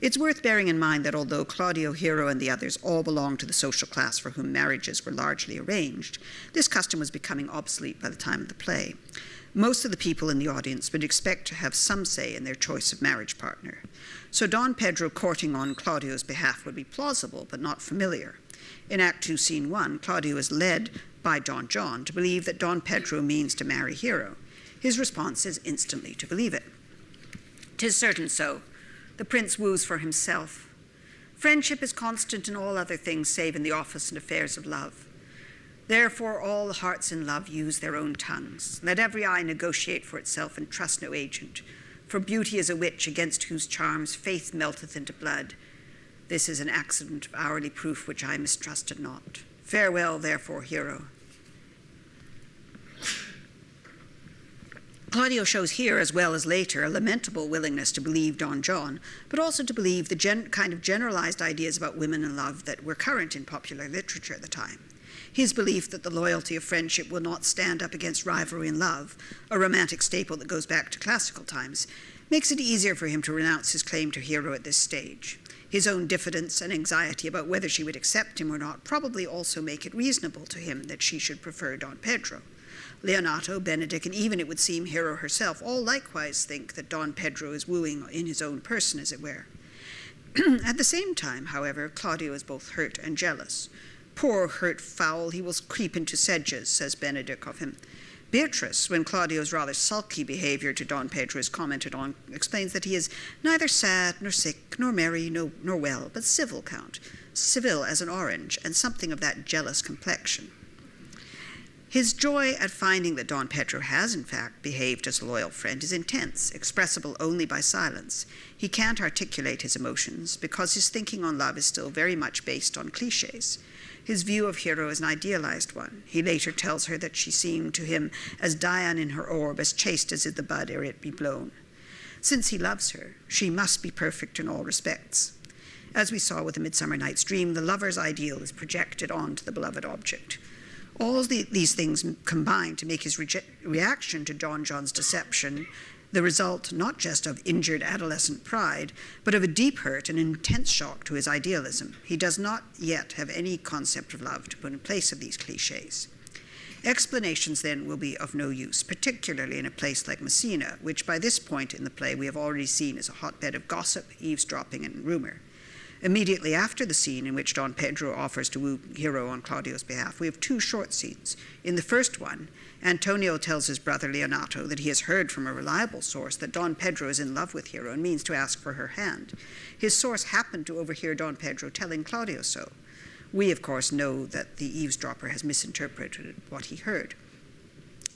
It's worth bearing in mind that although Claudio, Hero, and the others all belong to the social class for whom marriages were largely arranged, this custom was becoming obsolete by the time of the play. Most of the people in the audience would expect to have some say in their choice of marriage partner. So Don Pedro courting on Claudio's behalf would be plausible, but not familiar. In Act 2, Scene 1, Claudio is led by Don John to believe that Don Pedro means to marry Hero. His response is instantly to believe it. "'Tis certain so. The prince woos for himself. Friendship is constant in all other things save in the office and affairs of love. Therefore all the hearts in love use their own tongues. Let every eye negotiate for itself and trust no agent. For beauty is a witch against whose charms faith melteth into blood. This is an accident of hourly proof which I mistrusted not. Farewell, therefore, hero. Claudio shows here, as well as later, a lamentable willingness to believe Don John, but also to believe the kind of generalized ideas about women and love that were current in popular literature at the time. His belief that the loyalty of friendship will not stand up against rivalry in love, a romantic staple that goes back to classical times, makes it easier for him to renounce his claim to hero at this stage. His own diffidence and anxiety about whether she would accept him or not probably also make it reasonable to him that she should prefer Don Pedro. Leonato, Benedick, and even, it would seem, Hero herself all likewise think that Don Pedro is wooing in his own person, as it were. At the same time, however, Claudio is both hurt and jealous. Poor hurt fowl, he will creep into sedges, says Benedick of him. Beatrice, when Claudio's rather sulky behavior to Don Pedro is commented on, explains that he is neither sad, nor sick, nor merry, nor well, but civil, Count, civil as an orange, and something of that jealous complexion. His joy at finding that Don Pedro has, in fact, behaved as a loyal friend is intense, expressible only by silence. He can't articulate his emotions because his thinking on love is still very much based on cliches. His view of Hero is an idealized one. He later tells her that she seemed to him as Dian in her orb, as chaste as is the bud ere it be blown. Since he loves her, she must be perfect in all respects. As we saw with A Midsummer Night's Dream, the lover's ideal is projected onto the beloved object. All these things combine to make his reaction to Don John's deception the result not just of injured adolescent pride, but of a deep hurt and intense shock to his idealism. He does not yet have any concept of love to put in place of these cliches. Explanations, then, will be of no use, particularly in a place like Messina, which by this point in the play we have already seen as a hotbed of gossip, eavesdropping, and rumor. Immediately after the scene in which Don Pedro offers to woo Hero on Claudio's behalf, we have two short scenes. In the first one, Antonio tells his brother Leonato that he has heard from a reliable source that Don Pedro is in love with Hero and means to ask for her hand. His source happened to overhear Don Pedro telling Claudio so. We, of course, know that the eavesdropper has misinterpreted what he heard.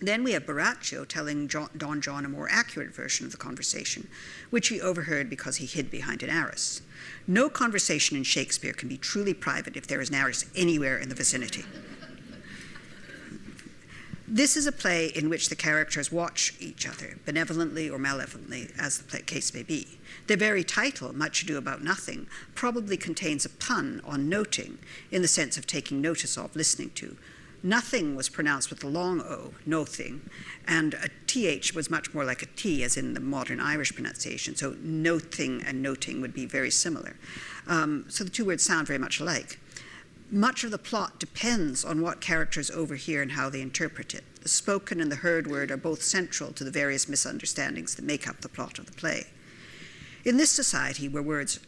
Then we have Baraccio telling Don John a more accurate version of the conversation, which he overheard because he hid behind an arras. No conversation in Shakespeare can be truly private if there is an arras anywhere in the vicinity. This is a play in which the characters watch each other, benevolently or malevolently, as the case may be. The very title, Much Ado About Nothing, probably contains a pun on noting, in the sense of taking notice of, listening to. Nothing was pronounced with a long O, nothing, and a TH was much more like a T, as in the modern Irish pronunciation, so nothing and noting would be very similar. So the two words sound very much alike. Much of the plot depends on what characters overhear and how they interpret it. The spoken and the heard word are both central to the various misunderstandings that make up the plot of the play. In this society, where words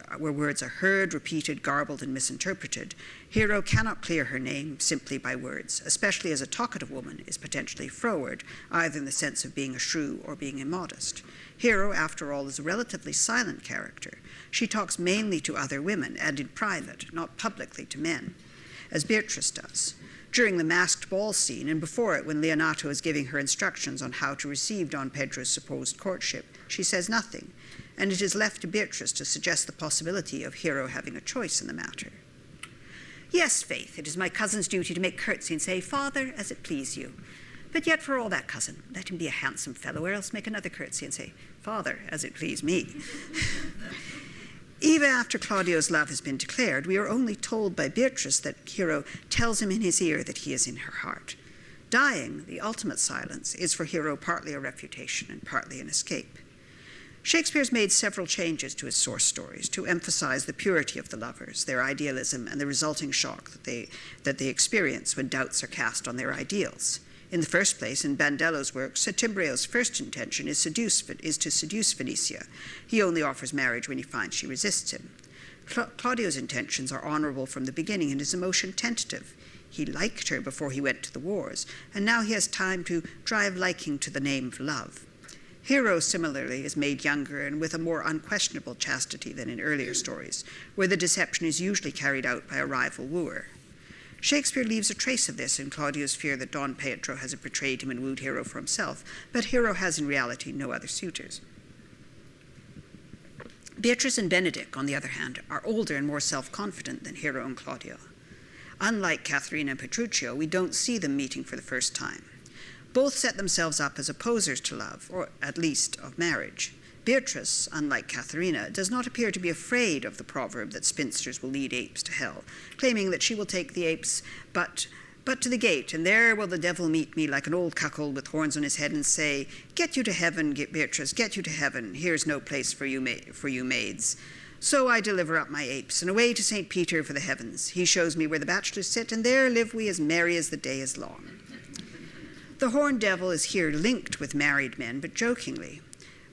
are heard, repeated, garbled, and misinterpreted, Hero cannot clear her name simply by words, especially as a talkative woman is potentially froward, either in the sense of being a shrew or being immodest. Hero, after all, is a relatively silent character. She talks mainly to other women, and in private, not publicly to men, as Beatrice does. During the masked ball scene, and before it, when Leonato is giving her instructions on how to receive Don Pedro's supposed courtship, she says nothing, and it is left to Beatrice to suggest the possibility of Hero having a choice in the matter. Yes, Faith, it is my cousin's duty to make curtsy and say, Father, as it please you. But yet for all that, cousin, let him be a handsome fellow, or else make another curtsy and say, Father, as it please me. Even after Claudio's love has been declared, we are only told by Beatrice that Hero tells him in his ear that he is in her heart. Dying, the ultimate silence, is for Hero partly a refutation and partly an escape. Shakespeare's made several changes to his source stories to emphasize the purity of the lovers, their idealism, and the resulting shock that they experience when doubts are cast on their ideals. In the first place, in Bandello's work, Settimbrio's first intention is to seduce Fenicia. He only offers marriage when he finds she resists him. Claudio's intentions are honorable from the beginning and his emotion tentative. He liked her before he went to the wars, and now he has time to drive liking to the name of love. Hero, similarly, is made younger and with a more unquestionable chastity than in earlier stories, where the deception is usually carried out by a rival wooer. Shakespeare leaves a trace of this in Claudio's fear that Don Pedro has betrayed him and wooed Hero for himself, but Hero has in reality no other suitors. Beatrice and Benedick, on the other hand, are older and more self-confident than Hero and Claudio. Unlike Katharina and Petruchio, we don't see them meeting for the first time. Both set themselves up as opposers to love, or at least of marriage. Beatrice, unlike Katharina, does not appear to be afraid of the proverb that spinsters will lead apes to hell, claiming that she will take the apes but to the gate, and there will the devil meet me like an old cuckold with horns on his head and say, "Get you to heaven, Beatrice, get you to heaven. Here's no place for you maids. So I deliver up my apes, and away to St. Peter for the heavens. He shows me where the bachelors sit, and there live we as merry as the day is long." The horned devil is here linked with married men, but jokingly.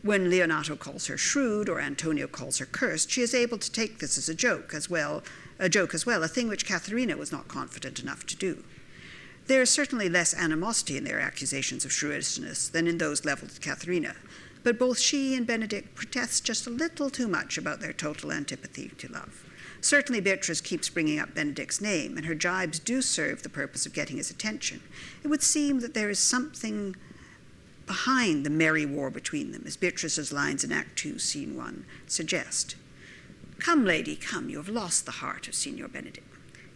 When Leonato calls her shrewd or Antonio calls her cursed, she is able to take this as a joke as well, a thing which Katharina was not confident enough to do. There is certainly less animosity in their accusations of shrewishness than in those leveled at Katharina, but both she and Benedick protest just a little too much about their total antipathy to love. Certainly Beatrice keeps bringing up Benedick's name, and her jibes do serve the purpose of getting his attention. It would seem that there is something behind the merry war between them, as Beatrice's lines in Act 2, Scene 1 suggest. "Come, lady, come, you have lost the heart of Signor Benedick.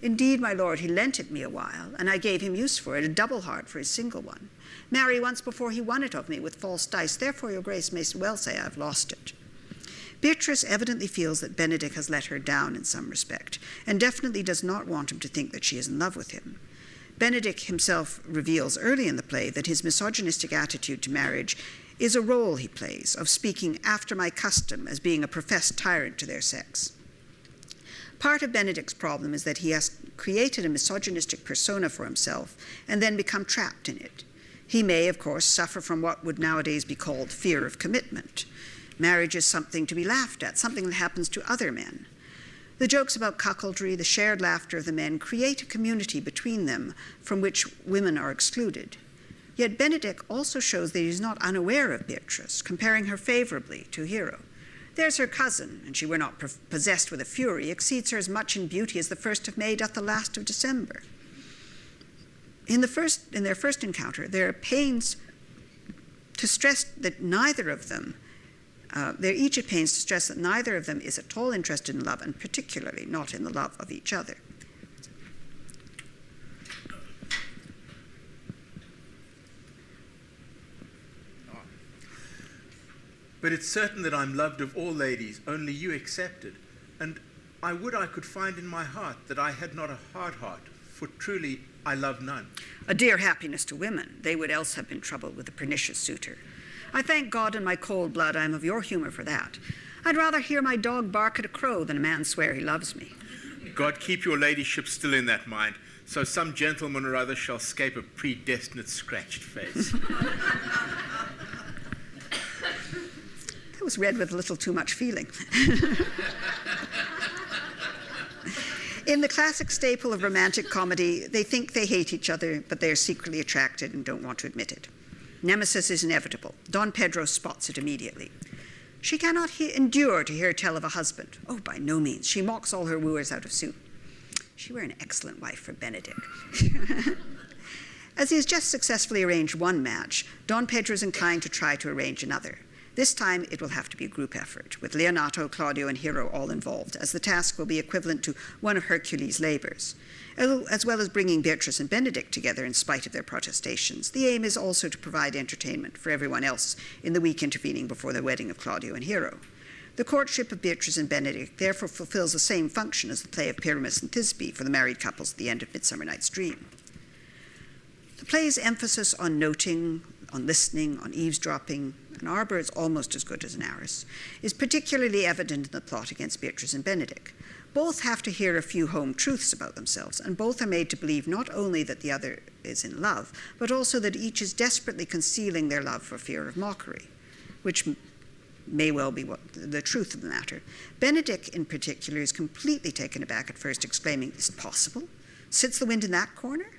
Indeed, my lord, he lent it me a while, and I gave him use for it, a double heart for his single one. Marry, once before he won it of me with false dice, therefore your grace may well say I've lost it." Beatrice evidently feels that Benedick has let her down in some respect, and definitely does not want him to think that she is in love with him. Benedick himself reveals early in the play that his misogynistic attitude to marriage is a role he plays of speaking after my custom as being a professed tyrant to their sex. Part of Benedick's problem is that he has created a misogynistic persona for himself and then become trapped in it. He may, of course, suffer from what would nowadays be called fear of commitment. Marriage is something to be laughed at, something that happens to other men. The jokes about cuckoldry, the shared laughter of the men, create a community between them from which women are excluded. Yet Benedick also shows that he is not unaware of Beatrice, comparing her favorably to Hero. There's her cousin, and she were not possessed with a fury, exceeds her as much in beauty as the 1st of May doth the last of December. In their first encounter, there are pains to stress that neither of them they're each at pains to stress that neither of them is at all interested in love, and particularly not in the love of each other. But it's certain that I'm loved of all ladies, only you excepted. And I would I could find in my heart that I had not a hard heart, for truly I love none. A dear happiness to women, they would else have been troubled with a pernicious suitor. I thank God in my cold blood I am of your humour for that. I'd rather hear my dog bark at a crow than a man swear he loves me. God keep your ladyship still in that mind, so some gentleman or other shall scape a predestinate scratched face. That was read with a little too much feeling. In the classic staple of romantic comedy, they think they hate each other, but they are secretly attracted and don't want to admit it. Nemesis is inevitable. Don Pedro spots it immediately. She cannot endure to hear tell of a husband. Oh, by no means. She mocks all her wooers out of suit. She were an excellent wife for Benedick. As he has just successfully arranged one match, Don Pedro is inclined to try to arrange another. This time it will have to be a group effort, with Leonato, Claudio, and Hero all involved, as the task will be equivalent to one of Hercules' labors. As well as bringing Beatrice and Benedick together in spite of their protestations, the aim is also to provide entertainment for everyone else in the week intervening before the wedding of Claudio and Hero. The courtship of Beatrice and Benedick therefore fulfills the same function as the play of Pyramus and Thisbe for the married couples at the end of Midsummer Night's Dream. The play's emphasis on noting, on listening, on eavesdropping, an arbor is almost as good as an arras, is particularly evident in the plot against Beatrice and Benedick. Both have to hear a few home truths about themselves, and both are made to believe not only that the other is in love, but also that each is desperately concealing their love for fear of mockery, which may well be the truth of the matter. Benedick, in particular, is completely taken aback at first, exclaiming, "Is it possible? Sits the wind in that corner?"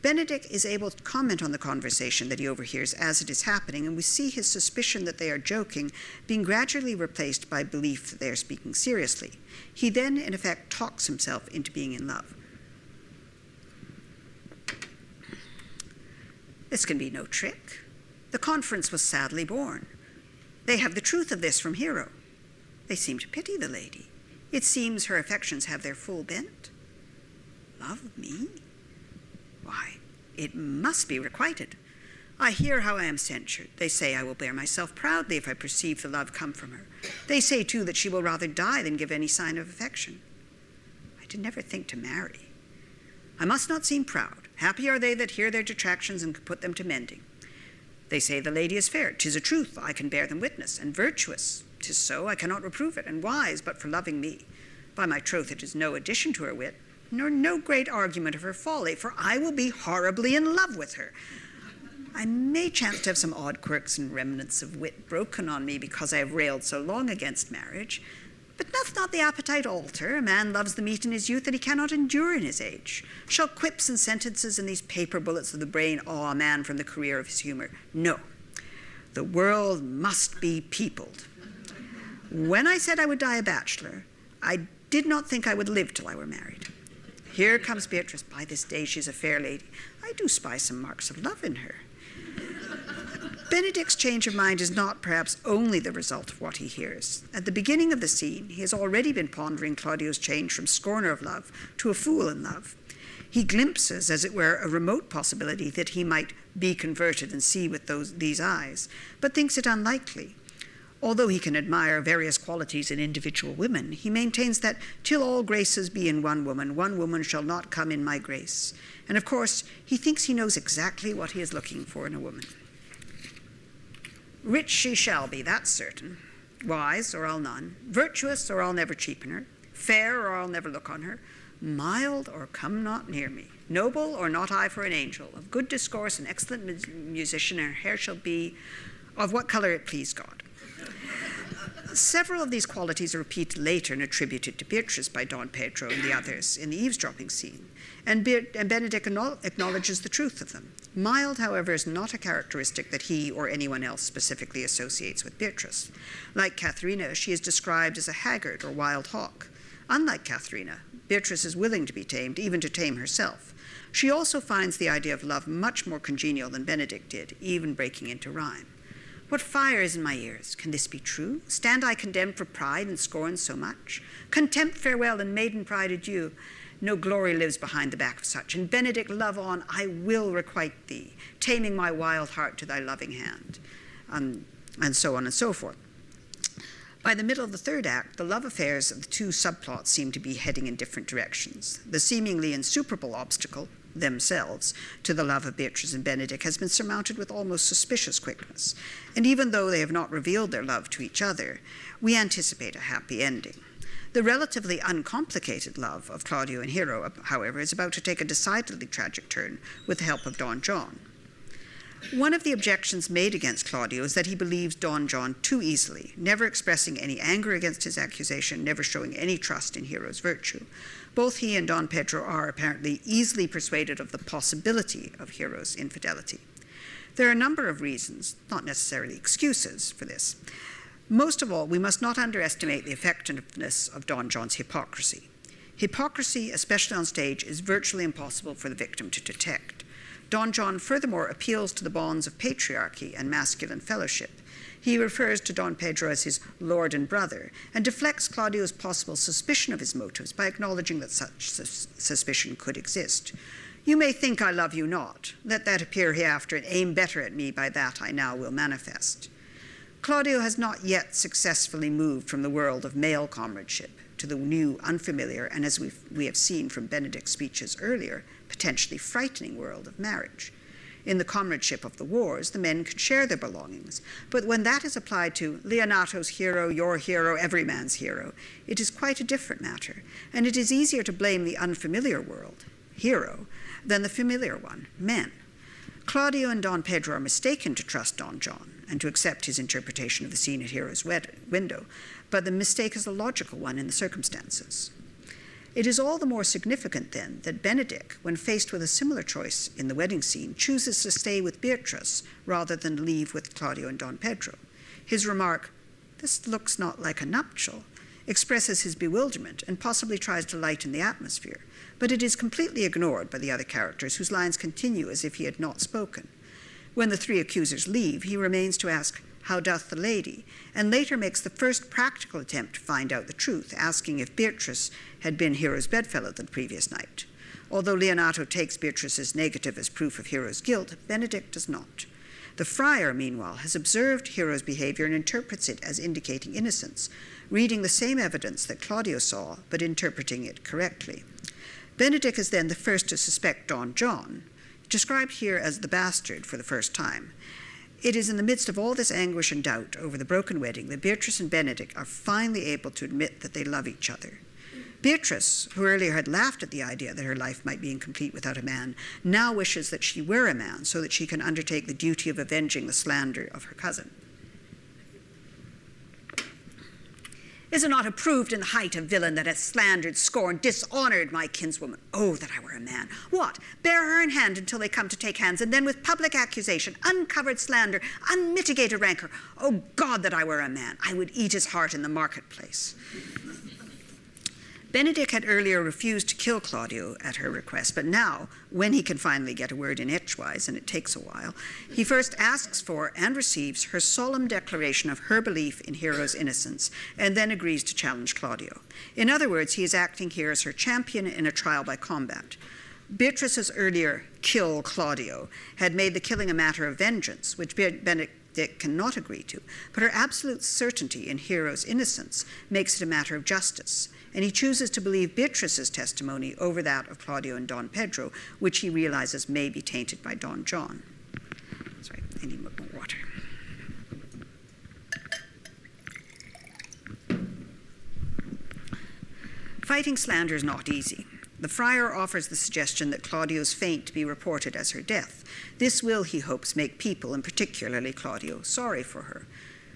Benedick is able to comment on the conversation that he overhears as it is happening, and we see his suspicion that they are joking being gradually replaced by belief that they are speaking seriously. He then, in effect, talks himself into being in love. This can be no trick. The conference was sadly born. They have the truth of this from Hero. They seem to pity the lady. It seems her affections have their full bent. Love me? Why, it must be requited. I hear how I am censured. They say I will bear myself proudly if I perceive the love come from her. They say, too, that she will rather die than give any sign of affection. I did never think to marry. I must not seem proud. Happy are they that hear their detractions and can put them to mending. They say the lady is fair. 'Tis a truth, I can bear them witness, and virtuous. 'Tis so, I cannot reprove it, and wise, but for loving me. By my troth, it is no addition to her wit, nor no great argument of her folly, for I will be horribly in love with her. I may chance to have some odd quirks and remnants of wit broken on me because I have railed so long against marriage, but doth not the appetite alter? A man loves the meat in his youth that he cannot endure in his age. Shall quips and sentences and these paper bullets of the brain awe a man from the career of his humor? No. The world must be peopled. When I said I would die a bachelor, I did not think I would live till I were married. Here comes Beatrice. By this day she's a fair lady. I do spy some marks of love in her. Benedick's change of mind is not perhaps only the result of what he hears. At the beginning of the scene, he has already been pondering Claudio's change from scorner of love to a fool in love. He glimpses, as it were, a remote possibility that he might be converted and see with these eyes, but thinks it unlikely. Although he can admire various qualities in individual women, he maintains that till all graces be in one woman shall not come in my grace. And of course, he thinks he knows exactly what he is looking for in a woman. Rich she shall be, that's certain. Wise, or I'll none. Virtuous, or I'll never cheapen her. Fair, or I'll never look on her. Mild, or come not near me. Noble, or not I for an angel. Of good discourse, an excellent musician, her hair shall be of what color it please God. Several of these qualities are repeated later and attributed to Beatrice by Don Pedro and the others in the eavesdropping scene, and Benedick acknowledges the truth of them. Mild, however, is not a characteristic that he or anyone else specifically associates with Beatrice. Like Katharina, she is described as a haggard or wild hawk. Unlike Katharina, Beatrice is willing to be tamed, even to tame herself. She also finds the idea of love much more congenial than Benedick did, even breaking into rhyme. What fire is in my ears? Can this be true? Stand I condemned for pride and scorn so much? Contempt farewell and maiden pride adieu. No glory lives behind the back of such. And Benedick, love on, I will requite thee, taming my wild heart to thy loving hand. And so on and so forth. By the middle of the third act, the love affairs of the two subplots seem to be heading in different directions. The seemingly insuperable obstacle, themselves, to the love of Beatrice and Benedick has been surmounted with almost suspicious quickness. And even though they have not revealed their love to each other, we anticipate a happy ending. The relatively uncomplicated love of Claudio and Hero, however, is about to take a decidedly tragic turn with the help of Don John. One of the objections made against Claudio is that he believes Don John too easily, never expressing any anger against his accusation, never showing any trust in Hero's virtue. Both he and Don Pedro are apparently easily persuaded of the possibility of Hero's infidelity. There are a number of reasons, not necessarily excuses, for this. Most of all, we must not underestimate the effectiveness of Don John's hypocrisy. Hypocrisy, especially on stage, is virtually impossible for the victim to detect. Don John furthermore appeals to the bonds of patriarchy and masculine fellowship. He refers to Don Pedro as his lord and brother, and deflects Claudio's possible suspicion of his motives by acknowledging that such suspicion could exist. You may think I love you not. Let that appear hereafter, and aim better at me, by that I now will manifest. Claudio has not yet successfully moved from the world of male comradeship to the new, unfamiliar, and as we have seen from Benedick's speeches earlier, potentially frightening world of marriage. In the comradeship of the wars, the men can share their belongings, but when that is applied to Leonato's hero, your hero, every man's hero, it is quite a different matter, and it is easier to blame the unfamiliar world, Hero, than the familiar one, men. Claudio and Don Pedro are mistaken to trust Don John and to accept his interpretation of the scene at Hero's window, but the mistake is a logical one in the circumstances. It is all the more significant, then, that Benedick, when faced with a similar choice in the wedding scene, chooses to stay with Beatrice rather than leave with Claudio and Don Pedro. His remark, "This looks not like a nuptial," expresses his bewilderment and possibly tries to lighten the atmosphere, but it is completely ignored by the other characters, whose lines continue as if he had not spoken. When the three accusers leave, he remains to ask, "How doth the lady?" and later makes the first practical attempt to find out the truth, asking if Beatrice had been Hero's bedfellow the previous night. Although Leonato takes Beatrice's negative as proof of Hero's guilt, Benedick does not. The friar, meanwhile, has observed Hero's behavior and interprets it as indicating innocence, reading the same evidence that Claudio saw, but interpreting it correctly. Benedick is then the first to suspect Don John, described here as the bastard for the first time. It is in the midst of all this anguish and doubt over the broken wedding that Beatrice and Benedick are finally able to admit that they love each other. Beatrice, who earlier had laughed at the idea that her life might be incomplete without a man, now wishes that she were a man so that she can undertake the duty of avenging the slander of her cousin. Is it not approved in the height of villain that hath slandered, scorned, dishonoured my kinswoman? Oh, that I were a man! What? Bear her in hand until they come to take hands, and then with public accusation, uncovered slander, unmitigated rancour. Oh, God, that I were a man! I would eat his heart in the marketplace. Benedick had earlier refused to kill Claudio at her request, but now, when he can finally get a word in edgewise, and it takes a while, he first asks for and receives her solemn declaration of her belief in Hero's innocence, and then agrees to challenge Claudio. In other words, he is acting here as her champion in a trial by combat. Beatrice's earlier "kill Claudio" had made the killing a matter of vengeance, which Benedick cannot agree to, but her absolute certainty in Hero's innocence makes it a matter of justice, and he chooses to believe Beatrice's testimony over that of Claudio and Don Pedro, which he realizes may be tainted by Don John. Sorry, I need more water. Fighting slander is not easy. The friar offers the suggestion that Claudio's faint be reported as her death. This will, he hopes, make people, and particularly Claudio, sorry for her.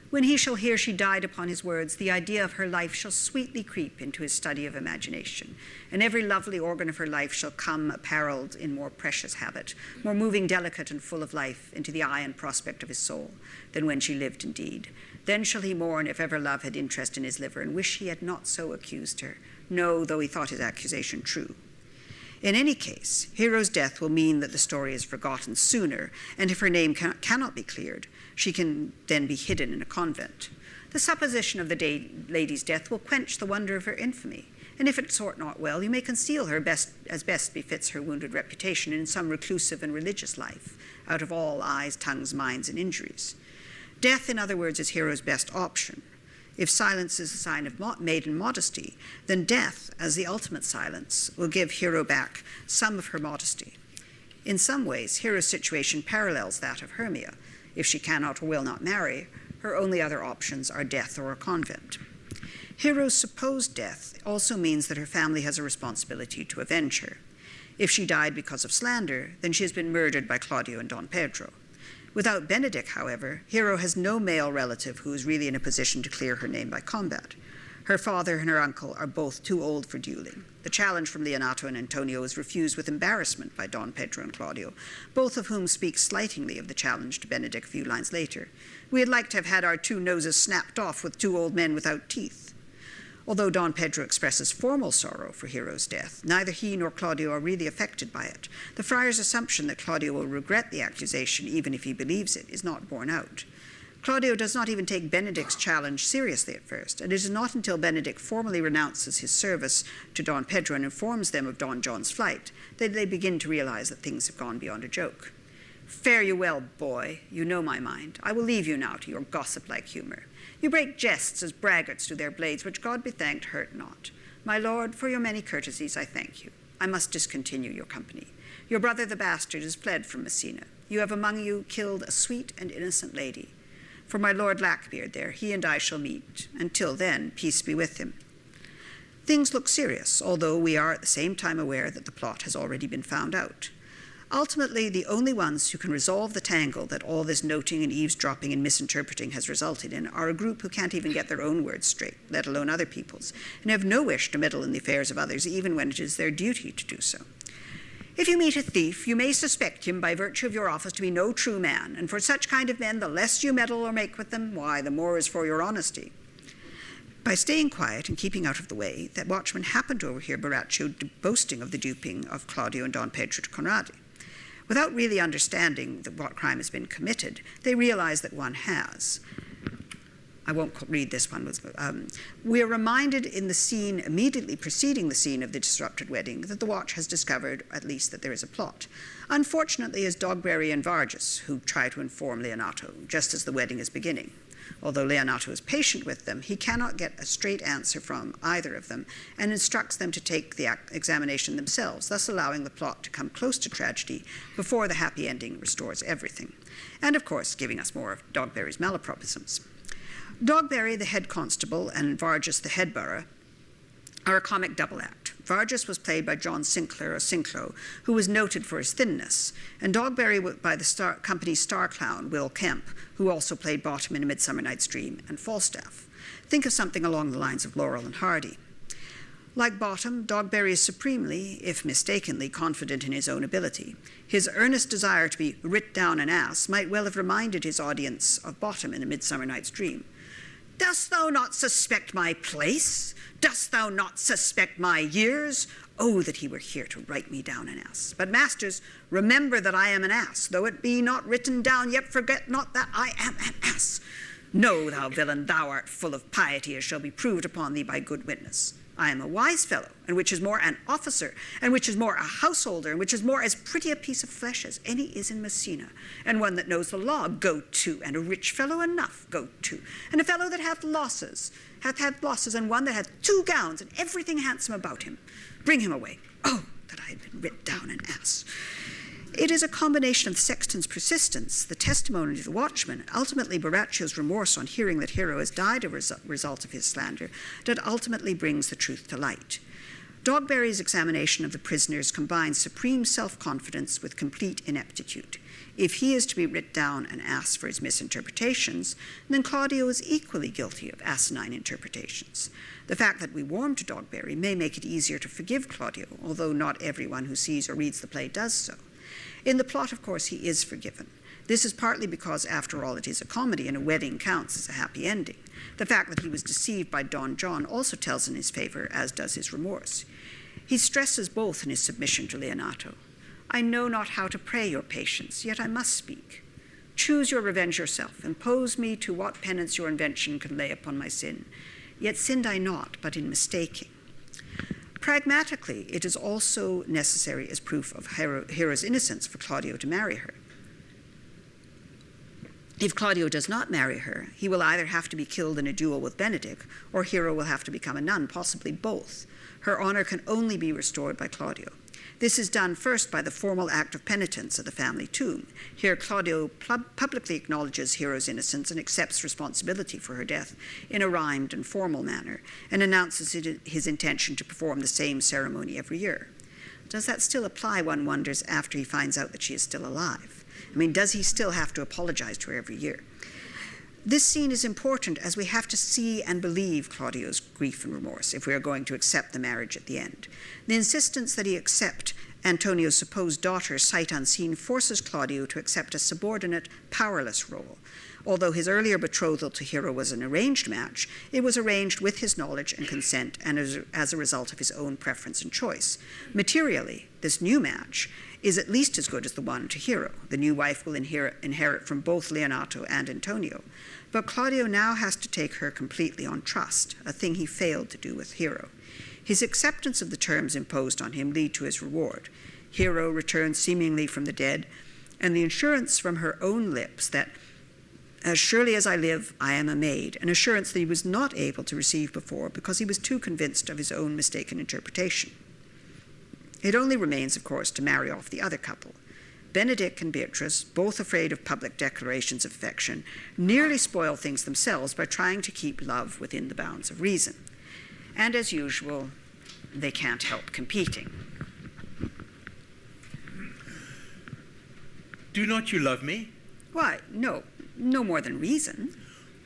When he shall hear she died upon his words, the idea of her life shall sweetly creep into his study of imagination, and every lovely organ of her life shall come apparelled in more precious habit, more moving, delicate, and full of life, into the eye and prospect of his soul, than when she lived indeed. Then shall he mourn if ever love had interest in his liver, and wish he had not so accused her, no, though he thought his accusation true. In any case, Hero's death will mean that the story is forgotten sooner, and if her name cannot be cleared, she can then be hidden in a convent. The supposition of the lady's death will quench the wonder of her infamy, and if it sort not well, you may conceal her as best befits her wounded reputation in some reclusive and religious life, out of all eyes, tongues, minds, and injuries. Death, in other words, is Hero's best option. If silence is a sign of maiden modesty, then death, as the ultimate silence, will give Hero back some of her modesty. In some ways, Hero's situation parallels that of Hermia. If she cannot or will not marry, her only other options are death or a convent. Hero's supposed death also means that her family has a responsibility to avenge her. If she died because of slander, then she has been murdered by Claudio and Don Pedro. Without Benedick, however, Hero has no male relative who is really in a position to clear her name by combat. Her father and her uncle are both too old for dueling. The challenge from Leonato and Antonio is refused with embarrassment by Don Pedro and Claudio, both of whom speak slightingly of the challenge to Benedick a few lines later. We had like to have had our two noses snapped off with two old men without teeth. Although Don Pedro expresses formal sorrow for Hero's death, neither he nor Claudio are really affected by it. The friar's assumption that Claudio will regret the accusation, even if he believes it, is not borne out. Claudio does not even take Benedick's challenge seriously at first, and it is not until Benedick formally renounces his service to Don Pedro and informs them of Don John's flight that they begin to realize that things have gone beyond a joke. Fare you well, boy. You know my mind. I will leave you now to your gossip-like humour. You break jests as braggarts do their blades, which God be thanked hurt not. My lord, for your many courtesies I thank you. I must discontinue your company. Your brother the bastard is fled from Messina. You have among you killed a sweet and innocent lady. For my lord Lackbeard there, he and I shall meet. Until then, peace be with him. Things look serious, although we are at the same time aware that the plot has already been found out. Ultimately, the only ones who can resolve the tangle that all this noting and eavesdropping and misinterpreting has resulted in are a group who can't even get their own words straight, let alone other people's, and have no wish to meddle in the affairs of others, even when it is their duty to do so. If you meet a thief, you may suspect him by virtue of your office to be no true man, and for such kind of men, the less you meddle or make with them, why, the more is for your honesty. By staying quiet and keeping out of the way, that watchman happened to overhear Borachio boasting of the duping of Claudio and Don Pedro to Conradi. Without really understanding what crime has been committed, they realize that one has. I won't read this one. We are reminded in the scene immediately preceding the scene of the disrupted wedding that the watch has discovered, at least, that there is a plot. Unfortunately, it's Dogberry and Vargas who try to inform Leonato, just as the wedding is beginning. Although Leonato is patient with them, he cannot get a straight answer from either of them and instructs them to take the examination themselves, thus allowing the plot to come close to tragedy before the happy ending restores everything. And, of course, giving us more of Dogberry's malapropisms. Dogberry, the head constable, and Vargas, the head borough, are a comic double act. Vargas was played by John Sinclair, or Sinclair, who was noted for his thinness, and Dogberry by the company's star clown, Will Kemp, who also played Bottom in A Midsummer Night's Dream and Falstaff. Think of something along the lines of Laurel and Hardy. Like Bottom, Dogberry is supremely, if mistakenly, confident in his own ability. His earnest desire to be writ down an ass might well have reminded his audience of Bottom in A Midsummer Night's Dream. Dost thou not suspect my place? Dost thou not suspect my years? Oh, that he were here to write me down an ass. But masters, remember that I am an ass. Though it be not written down, yet forget not that I am an ass. Know, thou villain, thou art full of piety, as shall be proved upon thee by good witness. I am a wise fellow, and which is more an officer, and which is more a householder, and which is more as pretty a piece of flesh as any is in Messina, and one that knows the law, go to, and a rich fellow enough, go to, and a fellow that hath had losses, and one that hath 2 gowns, and everything handsome about him. Bring him away. Oh, that I had been writ down an ass. It is a combination of the sexton's persistence, the testimony of the watchman, and ultimately Borachio's remorse on hearing that Hero has died as a result of his slander, that ultimately brings the truth to light. Dogberry's examination of the prisoners combines supreme self-confidence with complete ineptitude. If he is to be writ down an ass for his misinterpretations, then Claudio is equally guilty of asinine interpretations. The fact that we warm to Dogberry may make it easier to forgive Claudio, although not everyone who sees or reads the play does so. In the plot, of course, he is forgiven. This is partly because, after all, it is a comedy and a wedding counts as a happy ending. The fact that he was deceived by Don John also tells in his favor, as does his remorse. He stresses both in his submission to Leonato. I know not how to pray your patience, yet I must speak. Choose your revenge yourself. Impose me to what penance your invention can lay upon my sin. Yet sinned I not, but in mistaking. Pragmatically, it is also necessary as proof of Hero's innocence for Claudio to marry her. If Claudio does not marry her, he will either have to be killed in a duel with Benedick, or Hero will have to become a nun, possibly both. Her honor can only be restored by Claudio. This is done first by the formal act of penitence at the family tomb. Here, Claudio publicly acknowledges Hero's innocence and accepts responsibility for her death in a rhymed and formal manner, and announces his intention to perform the same ceremony every year. Does that still apply, one wonders, after he finds out that she is still alive? I mean, does he still have to apologize to her every year? This scene is important as we have to see and believe Claudio's grief and remorse if we are going to accept the marriage at the end. The insistence that he accept Antonio's supposed daughter sight unseen forces Claudio to accept a subordinate, powerless role. Although his earlier betrothal to Hero was an arranged match, it was arranged with his knowledge and consent and as a result of his own preference and choice. Materially, this new match is at least as good as the one to Hero. The new wife will inherit from both Leonato and Antonio. But Claudio now has to take her completely on trust, a thing he failed to do with Hero. His acceptance of the terms imposed on him lead to his reward. Hero returns seemingly from the dead, and the assurance from her own lips that, as surely as I live, I am a maid, an assurance that he was not able to receive before because he was too convinced of his own mistaken interpretation. It only remains, of course, to marry off the other couple. Benedick and Beatrice, both afraid of public declarations of affection, nearly spoil things themselves by trying to keep love within the bounds of reason. And as usual, they can't help competing. Do not you love me? Why, no, no more than reason.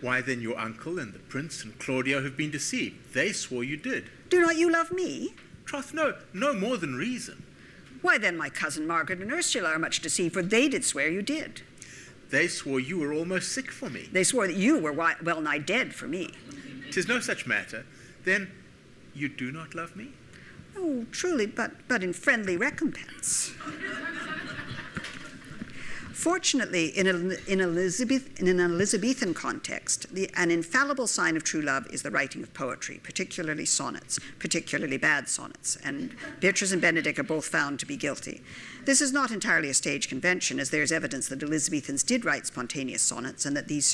Why then your uncle and the prince and Claudio have been deceived. They swore you did. Do not you love me? Troth, no, no more than reason. Why then my cousin Margaret and Ursula are much deceived, for they did swear you did. They swore you were almost sick for me. They swore that you were well nigh dead for me. 'Tis no such matter. Then you do not love me? Oh, truly, but in friendly recompense. Fortunately, in an Elizabethan context, an infallible sign of true love is the writing of poetry, particularly sonnets, particularly bad sonnets, and Beatrice and Benedick are both found to be guilty. This is not entirely a stage convention, as there is evidence that Elizabethans did write spontaneous sonnets and that these